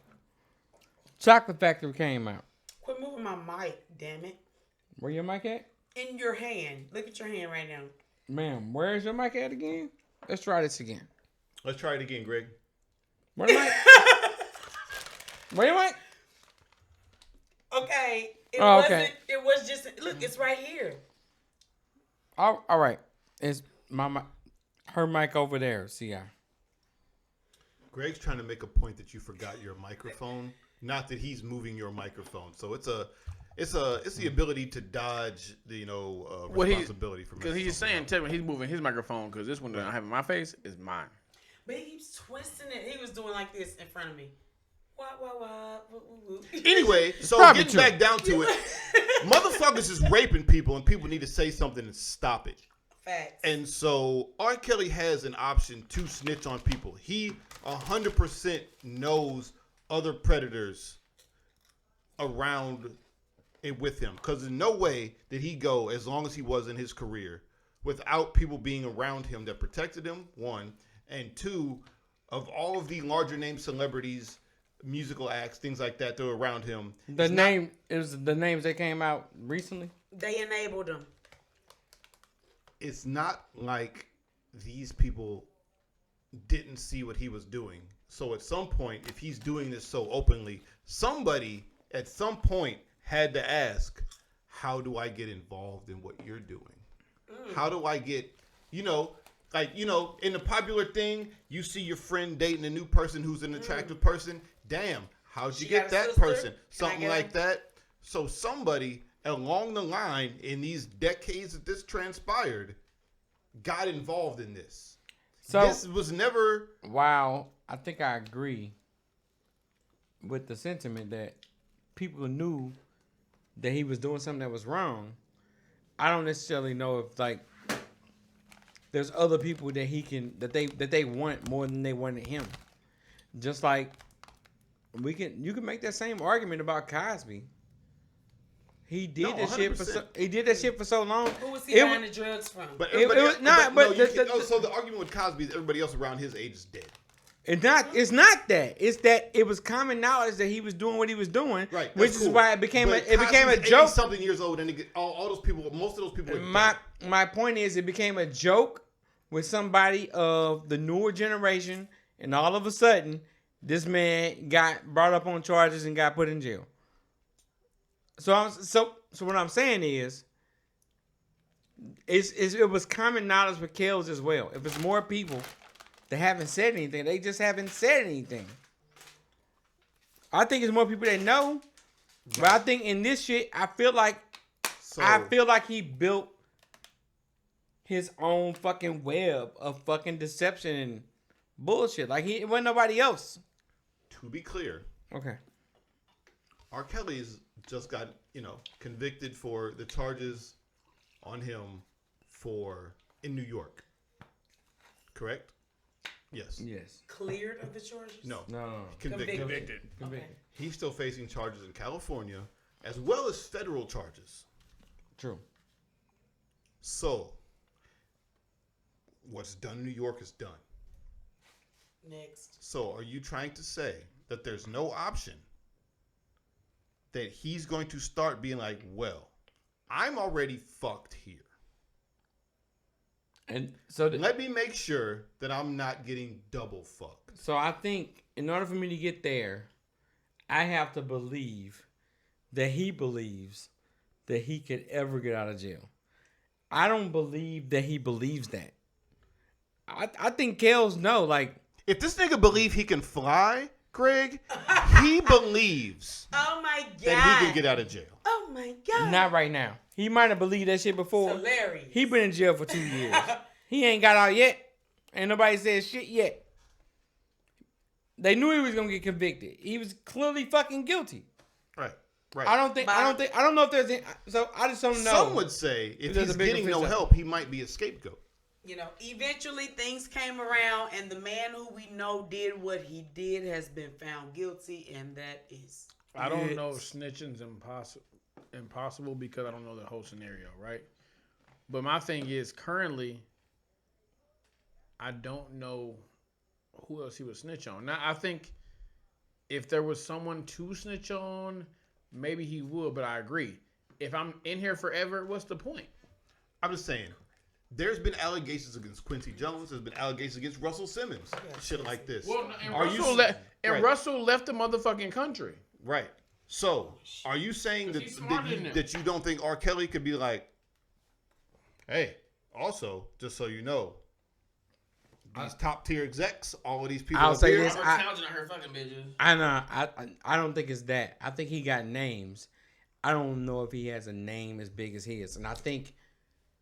Chocolate Factory came out. Quit moving my mic, damn it. Where your mic at? In your hand. Look at your hand right now. Ma'am, where's your mic at again? Let's try this again. Let's try it again, Greg. Where the mic? Where your mic? Okay. It okay. It was just, look, it's right here. All right. It's her mic over there, CI. Greg's trying to make a point that you forgot your microphone, not that he's moving your microphone. So it's the ability to dodge the responsibility for because he's saying technically he's moving his microphone because this one that I have in my face is mine. But he keeps twisting it. He was doing like this in front of me. Anyway, so getting back down to it, motherfuckers is raping people, and people need to say something and stop it. Facts. And so R. Kelly has an option to snitch on people. He 100% knows other predators around and with him, because in no way did he go as long as he was in his career without people being around him that protected him, one, and two, of all of the larger name celebrities, musical acts, things like that are around him. It was the names that came out recently. They enabled him. It's not like these people didn't see what he was doing. So at some point, if he's doing this so openly, somebody at some point had to ask, how do I get involved in what you're doing? How do I get, in the popular thing, you see your friend dating a new person who's an attractive person. Damn, how'd you get that person? Something like that. So somebody along the line in these decades that this transpired got involved in this. So this was never. Wow, I think I agree with the sentiment that people knew that he was doing something that was wrong. I don't necessarily know if there's other people that they want more than they wanted him. Just like you can make that same argument about Cosby. He did that shit for so long. Who was he buying the drugs from? But so the argument with Cosby is everybody else around his age is dead. It's not that. It's that it was common knowledge that he was doing what he was doing, right? Which is why it became a joke. Something years old, and all those people, most of those people. My point is, it became a joke with somebody of the newer generation, and all of a sudden, this man got brought up on charges and got put in jail. So what I'm saying is, it was common knowledge with Kells as well. If it's more people that haven't said anything, they just haven't said anything. I think it's more people that know, but I think in this shit, I feel like he built his own fucking web of fucking deception and bullshit. Like it wasn't nobody else. To be clear, okay, R. Kelly's just got convicted for the charges on him in New York. Correct? Yes. Cleared of the charges? No. Convicted. Okay. He's still facing charges in California as well as federal charges. True. So, what's done in New York is done. Next. So, are you trying to say that there's no option that he's going to start being like, well, I'm already fucked here, And so let me make sure that I'm not getting double fucked. So I think in order for me to get there, I have to believe that he believes that he could ever get out of jail. I don't believe that he believes that. I think Kels know, like, if this nigga believe he can fly, Greg, he believes Oh my God. that he can get out of jail. Oh my God. not right now. He might have believed that shit before. Hilarious. He been in jail for 2 years. He ain't got out yet. Ain't nobody said shit yet. They knew he was gonna get convicted. He was clearly fucking guilty. Right. Right. I don't know if there's any, so I just don't know. Some would say if There's he's a bigger getting no fish out help, he might be a scapegoat. You know, eventually things came around, and the man who we know did what he did has been found guilty, and that is. I don't know if snitching's impossible because I don't know the whole scenario, right? But my thing is, currently, I don't know who else he would snitch on. Now, I think if there was someone to snitch on, maybe he would, but I agree. If I'm in here forever, what's the point? I'm just saying, there's been allegations against Quincy Jones. There's been allegations against Russell Simmons. Shit like this. Well, and Are Russell, you right. Russell left the motherfucking country. Right. So, are you saying that, he's smarter than them. that you don't think R. Kelly could be like, hey, also, just so you know, these top tier execs, all of these people I'll up say here, this. her fucking bitches. I know. I don't think it's that. I think he got names. I don't know if he has a name as big as his. And I think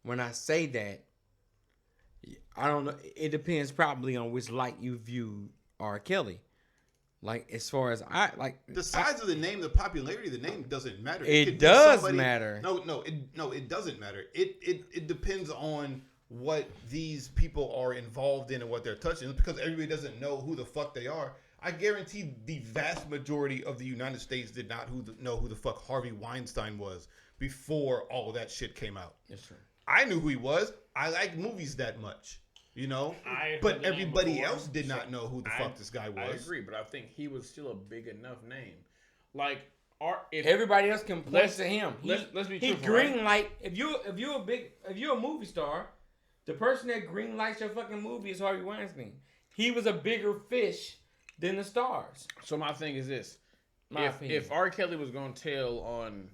when I say that, I don't know. It depends probably on which light you view R. Kelly. Like, as far as the size of the name, the popularity of the name doesn't matter. It does matter. No, it doesn't matter. It depends on what these people are involved in and what they're touching. It's because everybody doesn't know who the fuck they are. I guarantee the vast majority of the United States did not know who the fuck Harvey Weinstein was before all of that shit came out. Yes, sir. I knew who he was. I like movies that much, you know? But everybody else did not know who the fuck this guy was. I agree, but I think he was still a big enough name. Like, if Everybody else can point to him. Let's be he truthful, green light. If you're a movie star, the person that green lights your fucking movie is Harvey Weinstein. He was a bigger fish than the stars. So my thing is this: opinion. if R. Kelly was gonna tell on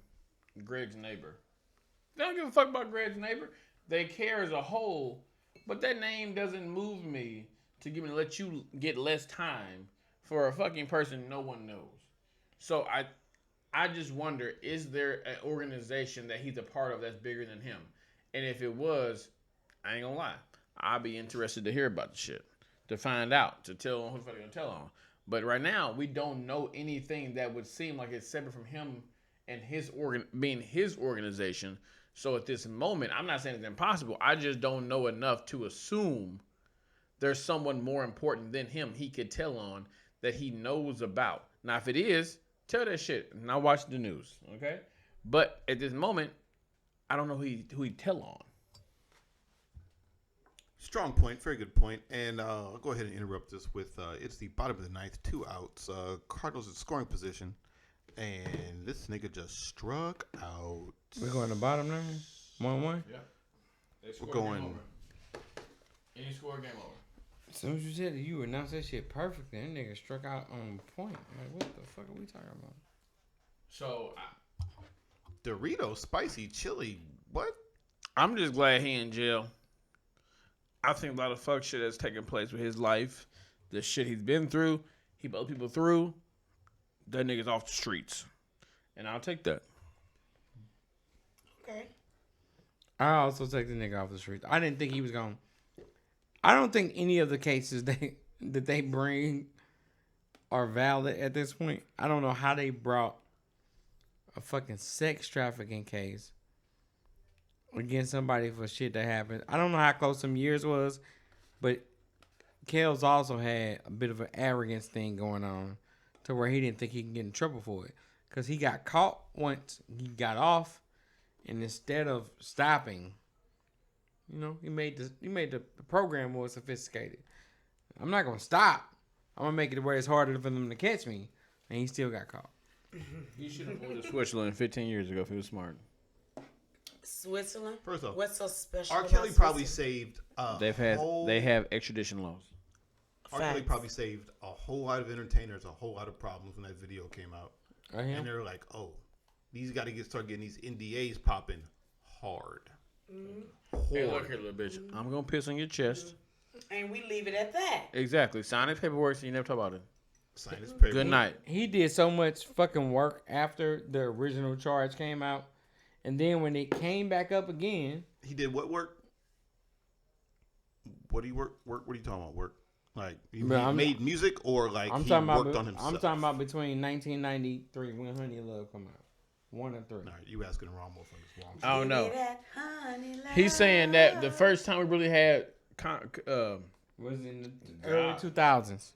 Greg's neighbor, they don't give a fuck about Greg's neighbor. They care as a whole, but that name doesn't move me to let you get less time for a fucking person no one knows. So I just wonder, is there an organization that he's a part of that's bigger than him? And if it was, I ain't gonna lie, I'd be interested to hear about the shit, to find out, to tell on who the fuck they're gonna tell on. But right now, we don't know anything that would seem like it's separate from him and being his organization. So at this moment, I'm not saying it's impossible. I just don't know enough to assume there's someone more important than him he could tell on that he knows about. Now, if it is, tell that shit and I'll watch the news, okay? But at this moment, I don't know who he tell on. Strong point, very good point. And I'll go ahead and interrupt this with it's the bottom of the ninth, 2 outs. Cardinals in scoring position, and this nigga just struck out. We're going to bottom now? 1-1? Yeah. We're going. Any score, game over. As soon as you said that you announced that shit perfectly, that nigga struck out on point. Like, what the fuck are we talking about? So, Doritos, spicy, chili. What? I'm just glad he in jail. I think a lot of fuck shit has taken place with his life. The shit he's been through, he put people through. That nigga's off the streets. And I'll take that. Okay. I also take the nigga off the street. I didn't think he was going. I don't think any of the cases that they bring are valid at this point. I don't know how they brought a fucking sex trafficking case against somebody for shit that happened. I don't know how close some years was, but Kels also had a bit of an arrogance thing going on to where he didn't think he could get in trouble for it. Because he got caught once, he got off, and instead of stopping, you know, he made the program more sophisticated. I'm not gonna stop. I'm gonna make it where it's harder for them to catch me, and he still got caught. He should have moved to Switzerland 15 years ago if he was smart. Switzerland. First off, What's so special? R. about Kelly probably Switzerland? saved. They have extradition laws. R. Kelly Facts. probably saved a whole lot of entertainers, a whole lot of problems when that video came out. And they're like, oh, these got to start getting these NDAs popping hard. Hey, look here, little bitch. I'm gonna piss on your chest. And we leave it at that. Exactly. Sign this paperwork so you never talk about it. Sign this paper. Good night. He did so much fucking work after the original charge came out, and then when it came back up again, He did what work? What do you work? What are you talking about? Work? Like he made music, or like I'm he talking worked about. on himself? I'm talking about between 1993 when Honey Love come out, 1 and 3. All right, you asking the wrong motherfuckers. Wrong. I don't know. Give me that honey love. He's saying that the first time we really had Was in the early 2000s.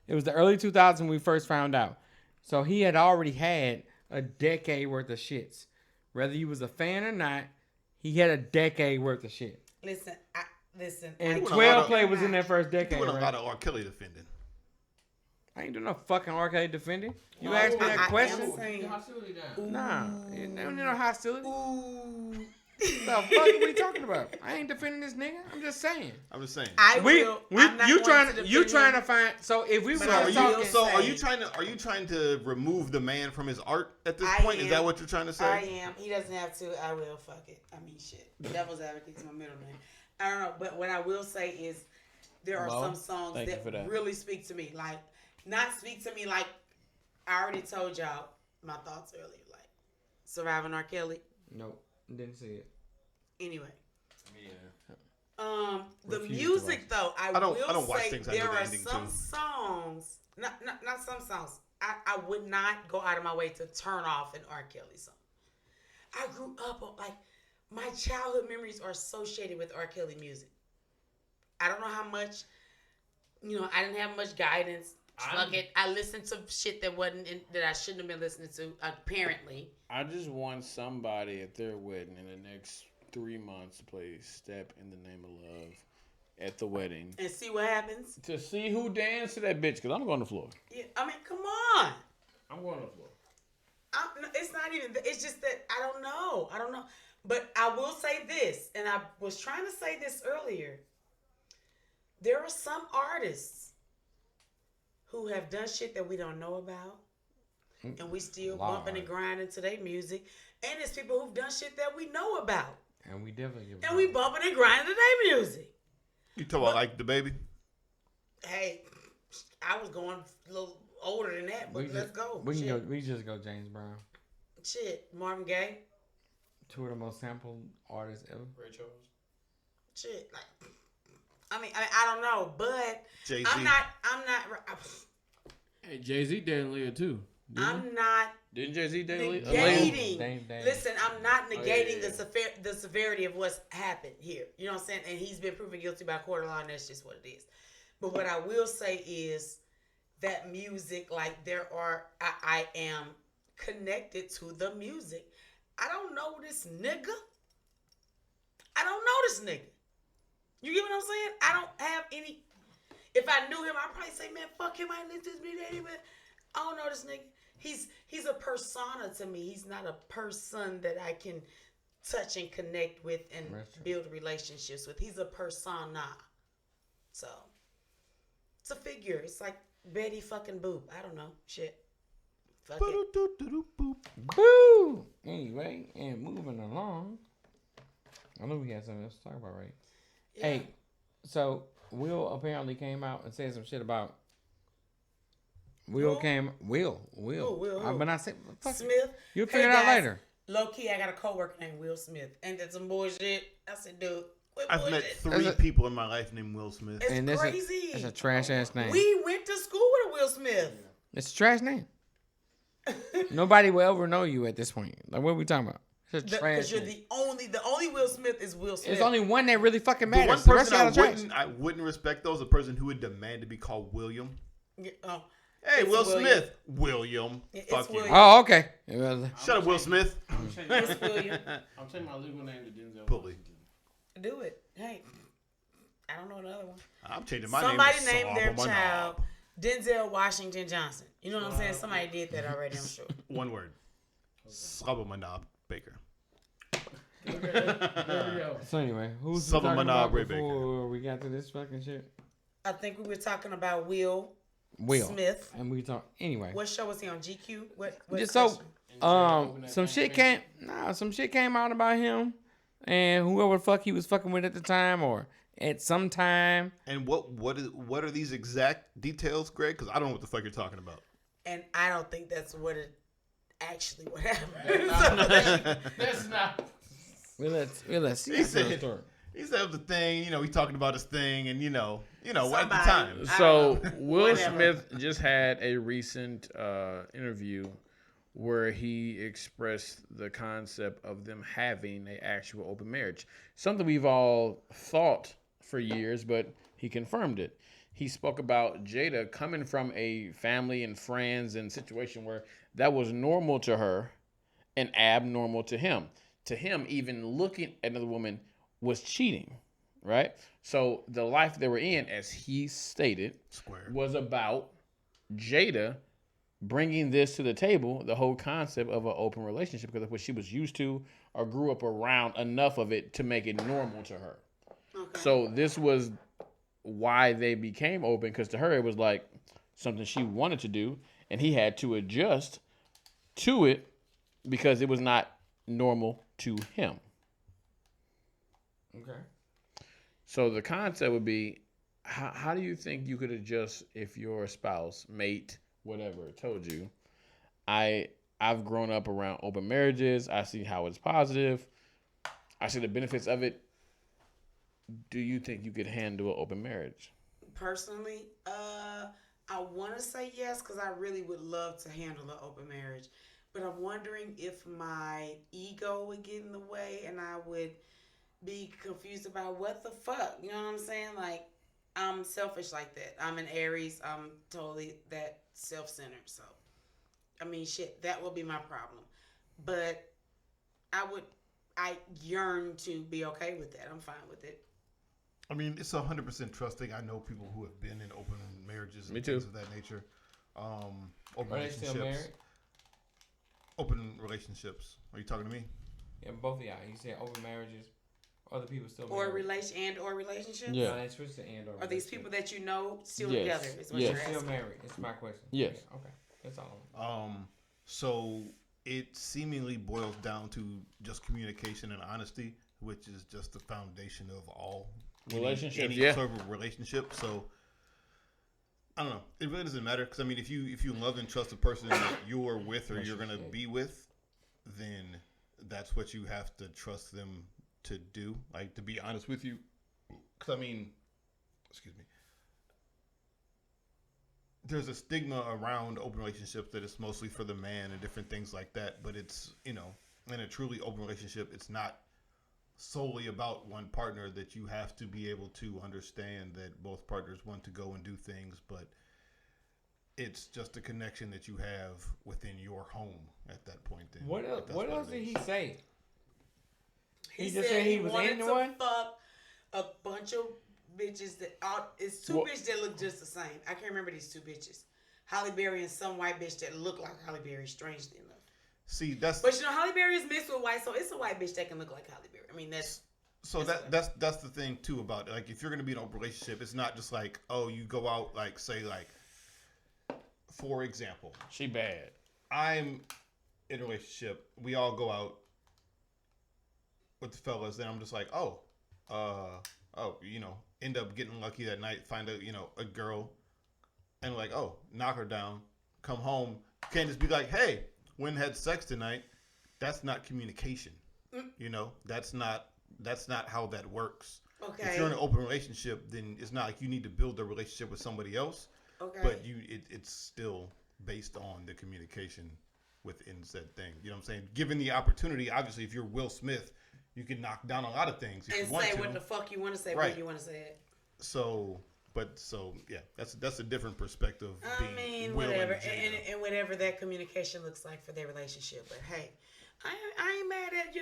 It was the early 2000s we first found out. So he had already had a decade worth of shits. Whether you was a fan or not, he had a decade worth of shit. Listen. And doing a 12 lot of- Play was in that first decade, Doing a right? lot of R. Kelly defending. I ain't doing no fucking R. Kelly defending. You asked me that I question? am saying, Nah. There ain't no hostility. ooh. The fuck are we talking about? I ain't defending this nigga. I'm just saying. I'm just saying. I'm not You going trying to find. So if we were But are talking, you- Are you trying to remove the man from his art at this I point? Is that am. what you're trying to say? I am. He doesn't have to. I will. Fuck it. I mean, shit. Devil's Advocate is my middle name. I don't know. But what I will say is there are Well, some songs thank you for that. that really speak to me. Like, not speak to me like I already told y'all my thoughts earlier. Like, Surviving R. Kelly. nope, didn't see it. Anyway. Yeah. The Refuse to music watch. though, I don't will watch say things I know there the are ending some to. songs, not some songs. I would not go out of my way to turn off an R. Kelly song. I grew up on, like, my childhood memories are associated with R. Kelly music. I don't know how much, I didn't have much guidance. Fuck it. I listened to shit that that I shouldn't have been listening to, apparently. I just want somebody at their wedding in the next 3 months to play "Step in the Name of Love" at the wedding And see what happens. to see who danced to that bitch. Because I'm going to the floor. Yeah, I mean, come on. I'm going to the floor. It's not even. It's just that I don't know. But I will say this, and I was trying to say this earlier. There are some artists who have done shit that we don't know about, and we still bumping and grinding to their music. And there's people who've done shit that we know about, And we definitely give and we bumping and grinding to their music. You talking about like the baby? Hey, I was going a little older than that, but let's go. We can Shit. go. We just go James Brown. Shit, Marvin Gaye. 2 of the most sampled artists ever. Ray Charles. Shit, like, I don't know, but Jay-Z. I'm not. Hey, Jay-Z dated Leah too. I'm not Didn't Jay-Z date Leah? negating. Dame. Listen, I'm not negating yeah. the severity of what's happened here. You know what I'm saying? And he's been proven guilty by court of law, and that's just what it is. But what I will say is that music, like I am connected to the music. I don't know this nigga. You get what I'm saying? I don't have any. If I knew him, I'd probably say, man, fuck him. I didn't listen to this, but I don't know this nigga. He's a persona to me. He's not a person that I can touch and connect with and build relationships with. He's a persona. So it's a figure. It's like Betty fucking Boop. I don't know. Shit. Fuck it. Boo! Anyway, and moving along. I know we had something else to talk about, right? Yeah. Hey, so Will apparently came out and said some shit about. Will. Who? But I said, fuck it. Smith. You'll figure it out later. Low key, I got a coworker named Will Smith. Ain't that some bullshit? I said, dude, what I've bullshit? met 3 people in my life named Will Smith. It's And that's crazy. It's a trash ass name. We went to school with a Will Smith. It's a trash name. Nobody will ever know you at this point. Like, what are we talking about? It's a trash Because you're name. the only Will Smith is Will Smith. There's only one that really fucking The one matters. The rest person of y'all are trash. I wouldn't respect though is the person who would demand to be called William. Yeah, oh, Hey, It's Will William. Smith. William. Yeah, it's Fuck you. William. Oh, okay. Well, Shut up, Will Smith. It's William. I'm saying my legal name to Denzel. Bully. Do it. Hey, I don't know another one. I'm changing my Somebody name to named their Solomon child Knob. Denzel Washington Johnson. You know what I'm saying? Somebody did that already, I'm sure. One word. Solomon Knob Baker. There we go. So anyway, who's Some we of talking my about Ray before we got to this fucking shit? I think we were talking about Will Will Smith. and we talk anyway. What show was he on? GQ? What Just so station? some shit came out about him and whoever the fuck he was fucking with at the time or at some time. And what are these exact details, Greg? Because I don't know what the fuck you're talking about. And I don't think that's what happened. That's not. Let's see. He said the thing, he's talking about his thing, and at the Somebody. time. So Will Whatever. Smith just had a recent interview where he expressed the concept of them having an actual open marriage. Something we've all thought for years, but he confirmed it. He spoke about Jada coming from a family and friends and situation where that was normal to her and abnormal to him. To him, even looking at another woman was cheating, right? So the life they were in, as he stated, was about Jada bringing this to the table, the whole concept of an open relationship, because of what she was used to or grew up around enough of it to make it normal to her. Okay. So this was why they became open, because to her it was like something she wanted to do, and he had to adjust to it because it was not normal to him. Okay. So the concept would be, how do you think you could adjust if your spouse, mate, whatever, told you, I've grown up around open marriages. I see how it's positive. I see the benefits of it. Do you think you could handle an open marriage? Personally, I want to say yes because I really would love to handle an open marriage. But I'm wondering if my ego would get in the way and I would be confused about what the fuck. You know what I'm saying? Like, I'm selfish like that. I'm an Aries. I'm totally that self-centered. So, I mean, shit, that will be my problem. But I yearn to be okay with that. I'm fine with it. I mean, it's 100% trusting. I know people who have been in open marriages and Me too. things of that nature. Open Are they still married? Open relationships. Are you talking to me? Yeah, both of y'all. You said open marriages. Other people still Or married. or relationships? Yeah. No, they switched to and or. Are these people that you know still Yes. together? Is what Yes. you're still asking. married? It's my question. Yes. Yeah, okay. That's all. So it seemingly boils down to just communication and honesty, which is just the foundation of all Relationships, any yeah. sort of relationship. So I don't know. It really doesn't matter because I mean, if you love and trust the person that you're with or you're gonna be with, then that's what you have to trust them to do. Like, to be honest with you, because I mean, excuse me. There's a stigma around open relationships that it's mostly for the man and different things like that. But it's, in a truly open relationship, it's not solely about one partner, that you have to be able to understand that both partners want to go and do things, but it's just a connection that you have within your home at that point. Then, What if else? that's What it else did is. he say? He just said he was wanted into to one? fuck a bunch of bitches that it's two bitches that look just the same. I can't remember these two bitches. Halle Berry and some white bitch that look like Halle Berry, strangely enough. See, that's But Halle Berry is mixed with white, so it's a white bitch that can look like Halle Berry. I mean, that's that's the thing too about it. Like, if you're gonna be in a relationship, it's not just like, oh, you go out, like, say, like, for example, She bad. I'm in a relationship. We all go out with the fellas. Then I'm just like, end up getting lucky that night. Find a girl, and like, knock her down. Come home. Can't just be like, hey, went and had sex tonight. That's not communication. That's not how that works. okay. If you're in an open relationship, then it's not like you need to build a relationship with somebody else. Okay. But it's still based on the communication within said thing. You know what I'm saying? Given the opportunity, obviously, if you're Will Smith, you can knock down a lot of things if and you want say to. what the fuck you want to say Right. when you want to say it. So yeah, that's a different perspective. I mean, Will whatever, and Jada. and whatever that communication looks like for their relationship. But hey, I ain't mad at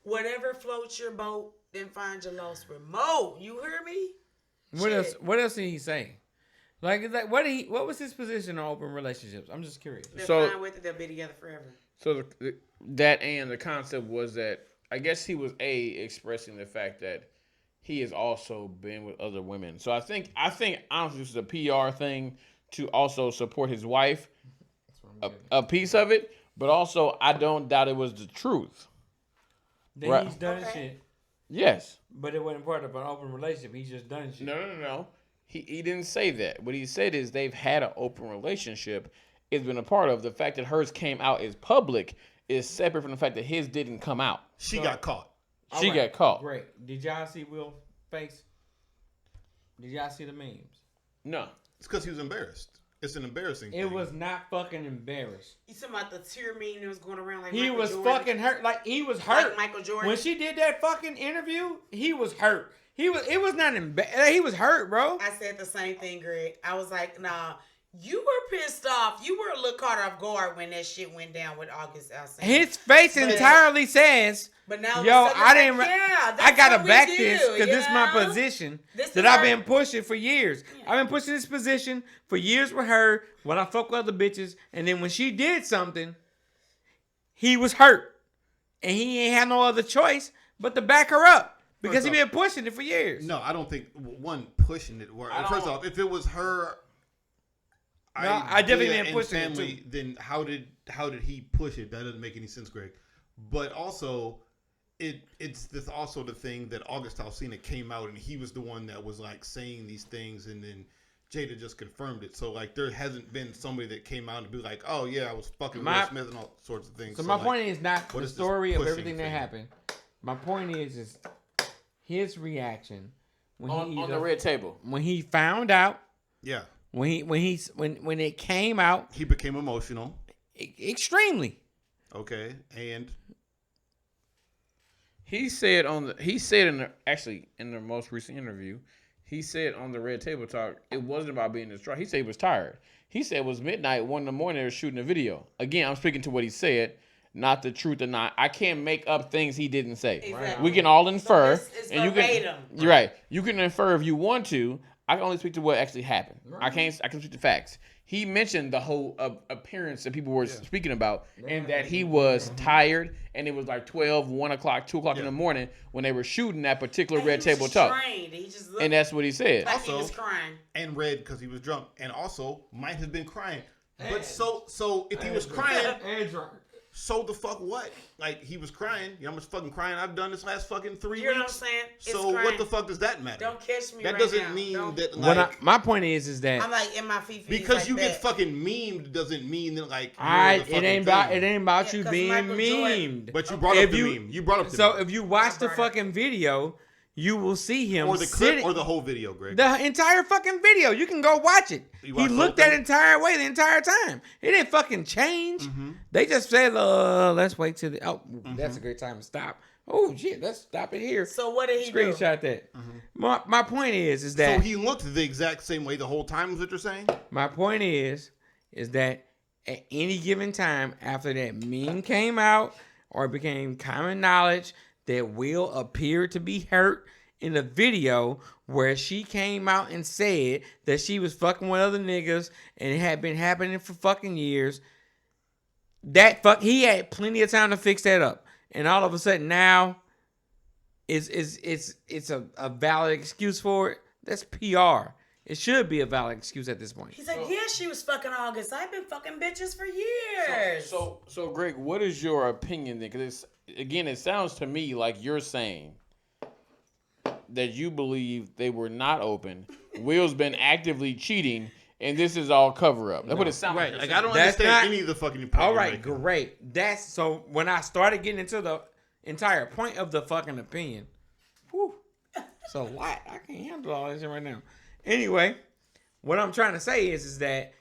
whatever floats your boat. Then find your lost remote. You hear me? What else? Shit. What else did he say? Like what was his position on open relationships? I'm just curious. They're So- fine with it. They'll be together forever. So that and the concept was that I guess he was expressing the fact that he has also been with other women. So I think honestly this is a PR thing to also support his wife. A piece of it, but also I don't doubt it was the truth. Then Right. he's done shit. Yes. But it wasn't part of an open relationship. He's just done shit. No. He didn't say that. What he said is they've had an open relationship. It's been a part of. The fact that hers came out as public is separate from the fact that his didn't come out. She got caught. She got caught. Great. Did y'all see Will's face? Did y'all see the memes? No. It's because he was embarrassed. It's an embarrassing thing. It was not fucking embarrassed. You talking about the tear meme that was going around like He Michael was Jordan? fucking hurt. Like he was hurt. Like Michael Jordan? When she did that fucking interview, he was hurt. It was not embarrassed. He was hurt, bro. I said the same thing, Greg. I was like, nah, you were pissed off. You were a little caught off guard when that shit went down with August Alsina. His face But- entirely says, But now, yo, I didn't. I gotta back this because this is my position. position This that is I've her- been pushing for years. I've been pushing this position for years with her when I fuck with other bitches, and then when she did something, he was hurt, and he ain't had no other choice but to back her up because he been pushing it for years. No, I don't think one pushing it. First off, if it was her, I definitely idea didn't and push it family, too. then how did he push it? That doesn't make any sense, Greg. But also, it's this also the thing that August Alsina came out and he was the one that was like saying these things, and then Jada just confirmed it. So like there hasn't been somebody that came out and be like, oh yeah, I was fucking Will Smith and all sorts of things. So my like, point is not what the is this story of pushing everything that thing? happened. My point is his reaction when On the red table. when he found out, Yeah, when it came out, he became emotional. extremely. Okay, and He said in the most recent interview, he said on the Red Table Talk, it wasn't about being distraught. He said he was tired. He said it was midnight, 1 a.m. They were shooting a video. Again, I'm speaking to what he said, not the truth or not. I can't make up things he didn't say. Exactly. We can all infer, So it's and you can. verbatim. You're right. You can infer if you want to. I can only speak to what actually happened. I can speak to facts. He mentioned the whole appearance that people were speaking about, and that he was tired, and it was like 12, 1 o'clock, 2 o'clock in the morning when they were shooting that particular Red Table Talk. He just looked And that's what he said. like he Also- was crying. and red because he was drunk, and also might have been crying. But so if he was crying, so the fuck what? Like he was crying. You know how much fucking crying I've done this last fucking 3 You know what I'm weeks. saying? It's So crying. what the fuck does that matter? Don't catch me That right doesn't now. mean Don't- that When like my point is that I'm like in my feet because like you that. get fucking memed doesn't mean that like it ain't about Yeah, you 'cause being Michael Jordan- memed. But you brought up If the you- meme. You brought up the So meme. if you watch the brought it. fucking video, you will see him or the sitting, clip or the whole video, Greg. the entire fucking video. You can go watch it. You He watched the looked whole that thing? entire way the entire time. It didn't fucking change. They just said, let's wait till the that's a great time to stop. Oh shit, let's stop it here. So what did he do? Screenshot that. My point is that So he looked the exact same way the whole time. Is what you're saying? my point is that at any given time after that meme came out or it became common knowledge that Will appeared to be hurt in a video where she came out and said that she was fucking with other niggas and it had been happening for fucking years. He had plenty of time to fix that up. And all of a sudden now it's a valid excuse for it. That's PR. It should be a valid excuse at this point. He's like, yeah, she was fucking August. I've been fucking bitches for years. So Greg, what is your opinion then? Because again, it sounds to me like you're saying that you believe they were not open. Will's been actively cheating, and this is all cover up. That's what it sounds Right. like. Like I don't That's understand not- any of the fucking. point All you're right, making. great. That's so when I started getting into the entire point of the fucking opinion. Whew, it's a lot. I can't handle all this shit right now. Anyway, what I'm trying to say is that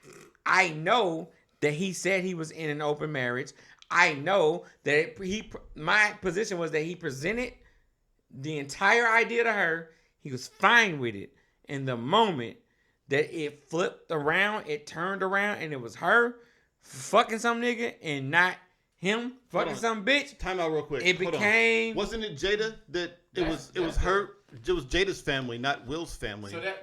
I know that he said he was in an open marriage. I know that my position was that he presented the entire idea to her. He was fine with it. And the moment that it flipped around, it turned around, and it was her fucking some nigga and not him fucking on. some bitch. Time out real quick. It Hold on. became Wasn't it Jada that it was her? It was Jada's family, not Will's family. So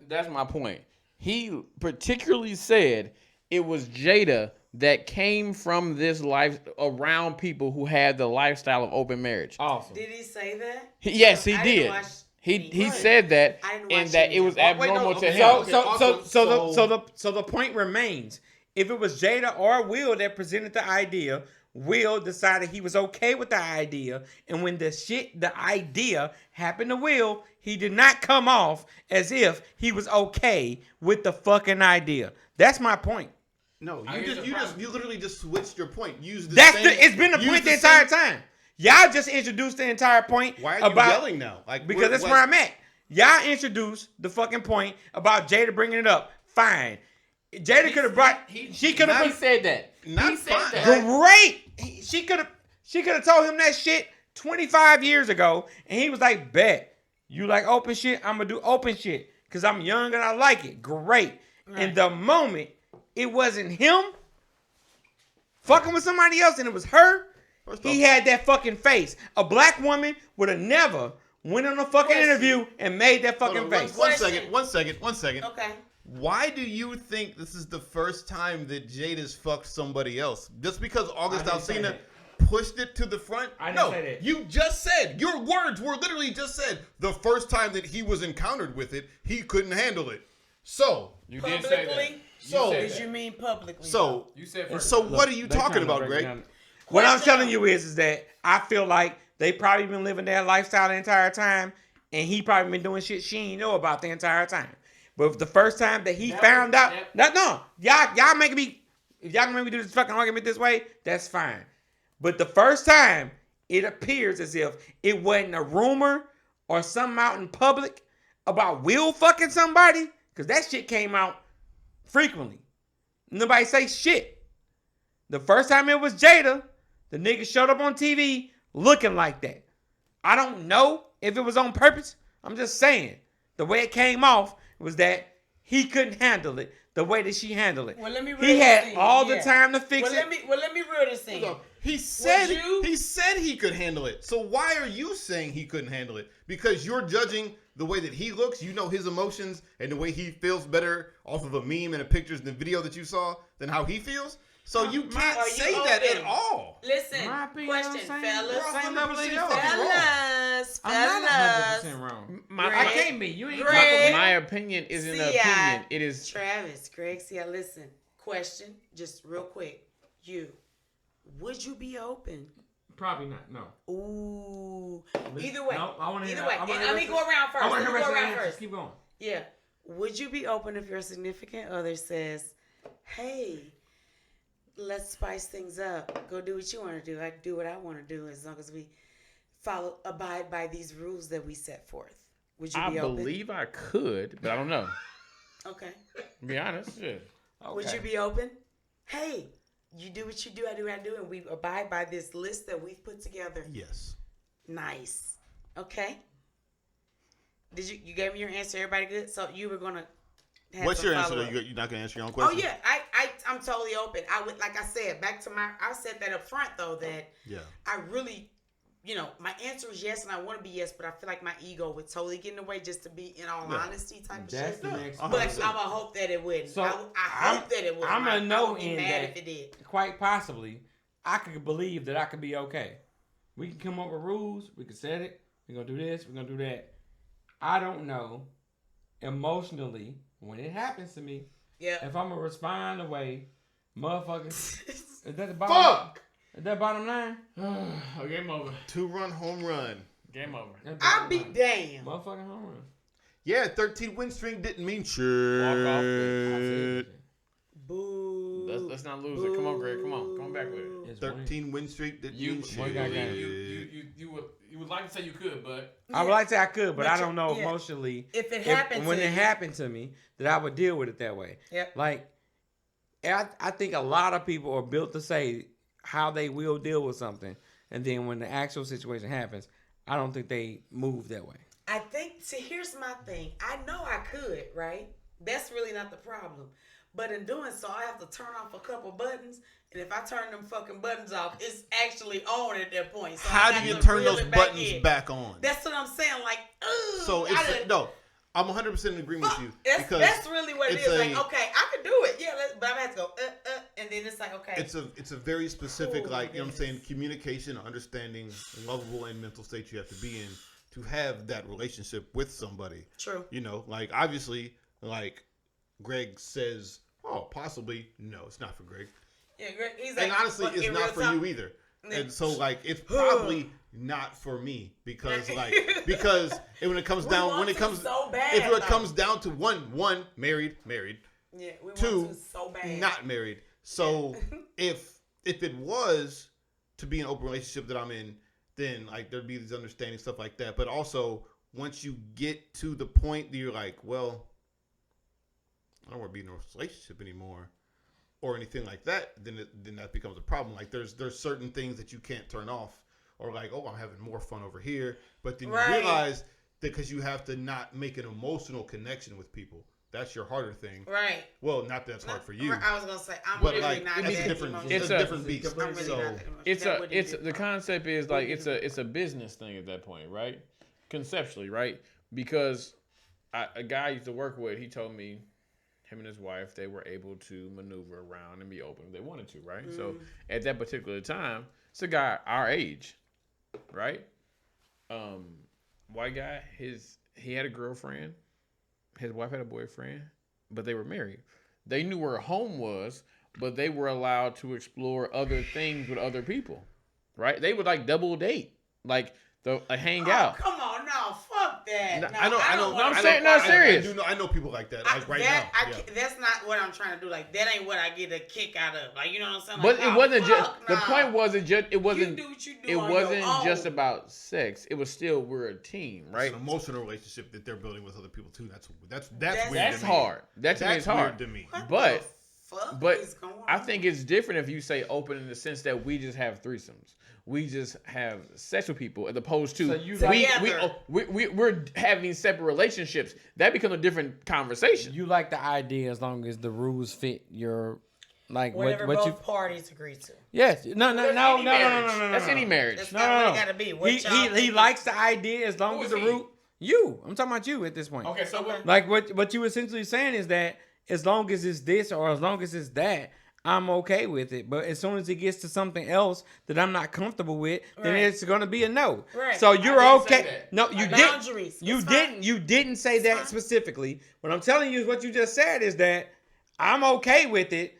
that's my point. He particularly said it was Jada that came from this life around people who had the lifestyle of open marriage. Awesome. Did he say that? Yes, he I didn't did. watch He any. said that, I didn't and watch that any it was of it. Wait, no, abnormal to okay. him. So the point remains. If it was Jada or Will that presented the idea, Will decided he was okay with the idea, and when the idea happened to Will, he did not come off as if he was okay with the fucking idea. That's my point. No, I get the problem. you literally just switched your point. Use the That's same, it's been the use point the same- entire time. Y'all just introduced the entire point. Why are you about yelling now? Like because that's where I'm at. Y'all introduced the fucking point about Jada bringing it up. Fine. Jada could have brought. She could He have. said that. Not He said fine. that. Great. She could have told him that shit 25 years ago, and he was like, "Bet you like open shit. I'm gonna do open shit because I'm young and I like it." Great. And the moment it wasn't him fucking with somebody else, and it was her. He had that fucking face. A black woman would have never went on a fucking interview and made that fucking Hold on, face. One second. Okay. Why do you think this is the first time that Jada's fucked somebody else? Just because August didn't say Alsina that. pushed it to the front? I didn't say that. You just said, your words were literally just said, the first time that he was encountered with it, he couldn't handle it. So, You did say that. Publicly? So- said Did that. you mean publicly? so, You said first. so what are you They talking trying to about, break Greg? down- What I'm Question. telling you is that I feel like they probably been living that lifestyle the entire time, and he probably been doing shit she ain't know about the entire time. But the first time that he That found was- out, that- no, y'all making me, if y'all can make me do this fucking argument this way, that's fine. But the first time, it appears as if it wasn't a rumor or something out in public about Will fucking somebody, because that shit came out frequently. Nobody say shit. The first time it was Jada, the nigga showed up on TV looking like that. I don't know if it was on purpose. I'm just saying. The way it came off was that he couldn't handle it the way that she handled it. Well, let me reel He this had in. all the Yeah. time to fix it. Let me reel this in. So, he said you- he could handle it. So why are you saying he couldn't handle it? Because you're judging the way that he looks, you know his emotions and the way he feels better off of a meme and the pictures and the video that you saw than how he feels. So you can't are you say that open? at all. Listen, My opinion, question, I'm saying fellas. we're same level as y'all. Fellas, I'm not 100% wrong. I Greg, can't be. You ain't Greg. My opinion isn't an See, opinion. It is. Travis, Greg, see, I listen. Question, just real quick. Would you be open? Probably not. No. Ooh. Either way. No, I want to hear. Either way. I wanna Let me hear go around first. I want Let to me hear go the rest around of the answers. first. Keep going. Yeah. Would you be open if your significant other says, "Hey, let's spice things up. Go do what you want to do. I can do what I want to do as long as we abide by these rules that we set forth." Would you I be open? believe I could, but I don't know. Okay. To be honest, yeah. Would you be open? Hey, you do what you do, I do what I do, and we abide by this list that we've put together. Yes. Nice. Okay. Did you gave me your answer? Everybody good? So you were gonna. What's your answer? follow-up. You're not gonna answer your own Oh question. yeah, I'm totally open. I would, like I said, I said that up front though, that Yeah. I really, my answer is yes, and I want to be yes, but I feel like my ego would totally get in the way just to be in all honesty type of That's shit. the next. Uh-huh. But 100%. I'm gonna hope that it wouldn't. So, I hope that it wouldn't. I'm gonna I know would be in mad that if it did. quite possibly, I could believe that I could be okay. We can come up with rules. We can set it. We're gonna do this. We're gonna do that. I don't know emotionally when it happens to me Yeah. if I'm gonna respond the way motherfuckers. Is that the bottom? Fuck! Is that bottom line? Oh, game over. 2-run home run. Game over. That's I'll bottom be line. damned. Motherfucking home run. Yeah, 13 win string didn't mean shit. Walk off. I see it. Boo. Let's not lose it. Come on, Greg. Come on back with it. It's one- 13 win streak didn't You mean shit. you would like to say you could, but I would like to say I could, but I don't know yeah. emotionally If it happened when to it you. happened to me that I would deal with it that way. Yep. Like, I think a lot of people are built to say how they will deal with something, and then when the actual situation happens, I don't think they move that way. I think, see, here's my thing. I know I could, right? That's really not the problem. But in doing so, I have to turn off a couple buttons. And if I turn them fucking buttons off, it's actually on at that point. So How I do got you to turn reel those it buttons in. back on? That's what I'm saying. Like, ooh. So it's no. I'm 100% in agreement with you That's because really what it it's is. Like, okay, I could do it. Yeah, but I'm gonna have to go. and then it's like, okay. It's a very specific, Oh, like, you know what I'm saying, goodness. communication, understanding, lovable and mental state you have to be in to have that relationship with somebody. True. You know, like, obviously, like, Greg says, oh, possibly, no, it's not for Greg. Yeah, he's like, And honestly, but it's in not real for time- you either. And so, like, it's probably not for me because when it comes down, when it comes, so bad, if it though. comes down to one, married, Yeah, we two, want to so bad. not married. So if it was to be an open relationship that I'm in, then like there'd be these understanding stuff like that. But also once you get to the point that you're like, well, I don't want to be in a relationship anymore or anything like that, then that becomes a problem. Like there's certain things that you can't turn off, or like, oh, I'm having more fun over here. But then you realize that because you have to not make an emotional connection with people. That's your harder thing. Right. Well, not that it's hard for you. I was gonna say, I'm But really like not it's that different. emotional. It's a different beast. I'm really So not that emotional. It's the concept is like it's a business thing at that point, right? Conceptually, right? Because a guy I used to work with, he told me him and his wife, they were able to maneuver around and be open if they wanted to, right? So at that particular time, it's a guy our age, right? White guy, he had a girlfriend, his wife had a boyfriend, but they were married. They knew where home was, but they were allowed to explore other things with other people, right? They would like double date, like hang out. Come on, no, fuck that. No, I know. I'm saying not serious. I know people like that. Like right now. Yeah. That's not what I'm trying to do. Like that ain't what I get a kick out of. Like you know what I'm saying? But Like, it wasn't just the nah. point wasn't just it wasn't You do what you do it on wasn't your own. just about sex. It was still we're a team, right? It's an emotional relationship that they're building with other people too. That's weird. That's to me. hard. That to me is That's hard. weird to me. What But the fuck But is going on? I think it's different if you say open in the sense that we just have threesomes. We just have sex with people as opposed to So you we're having separate relationships. That becomes a different conversation. You like the idea as long as the rules fit your like whatever what both you. parties agree to. Yes. No. That's any marriage. That's No, not no, what no. it gotta be. What He y'all think likes the idea as long Who as is the he? root. You. I'm talking about you at this point. Okay, so what? Like what you essentially saying is that as long as it's this or as long as it's that, I'm okay with it. But as soon as it gets to something else that I'm not comfortable with, then Right. it's gonna be a no. Right. So you're didn't say okay. that. No, you Boundaries. didn't. You It's didn't. fine. You didn't say that fine. specifically. What I'm telling you is what you just said is that I'm okay with it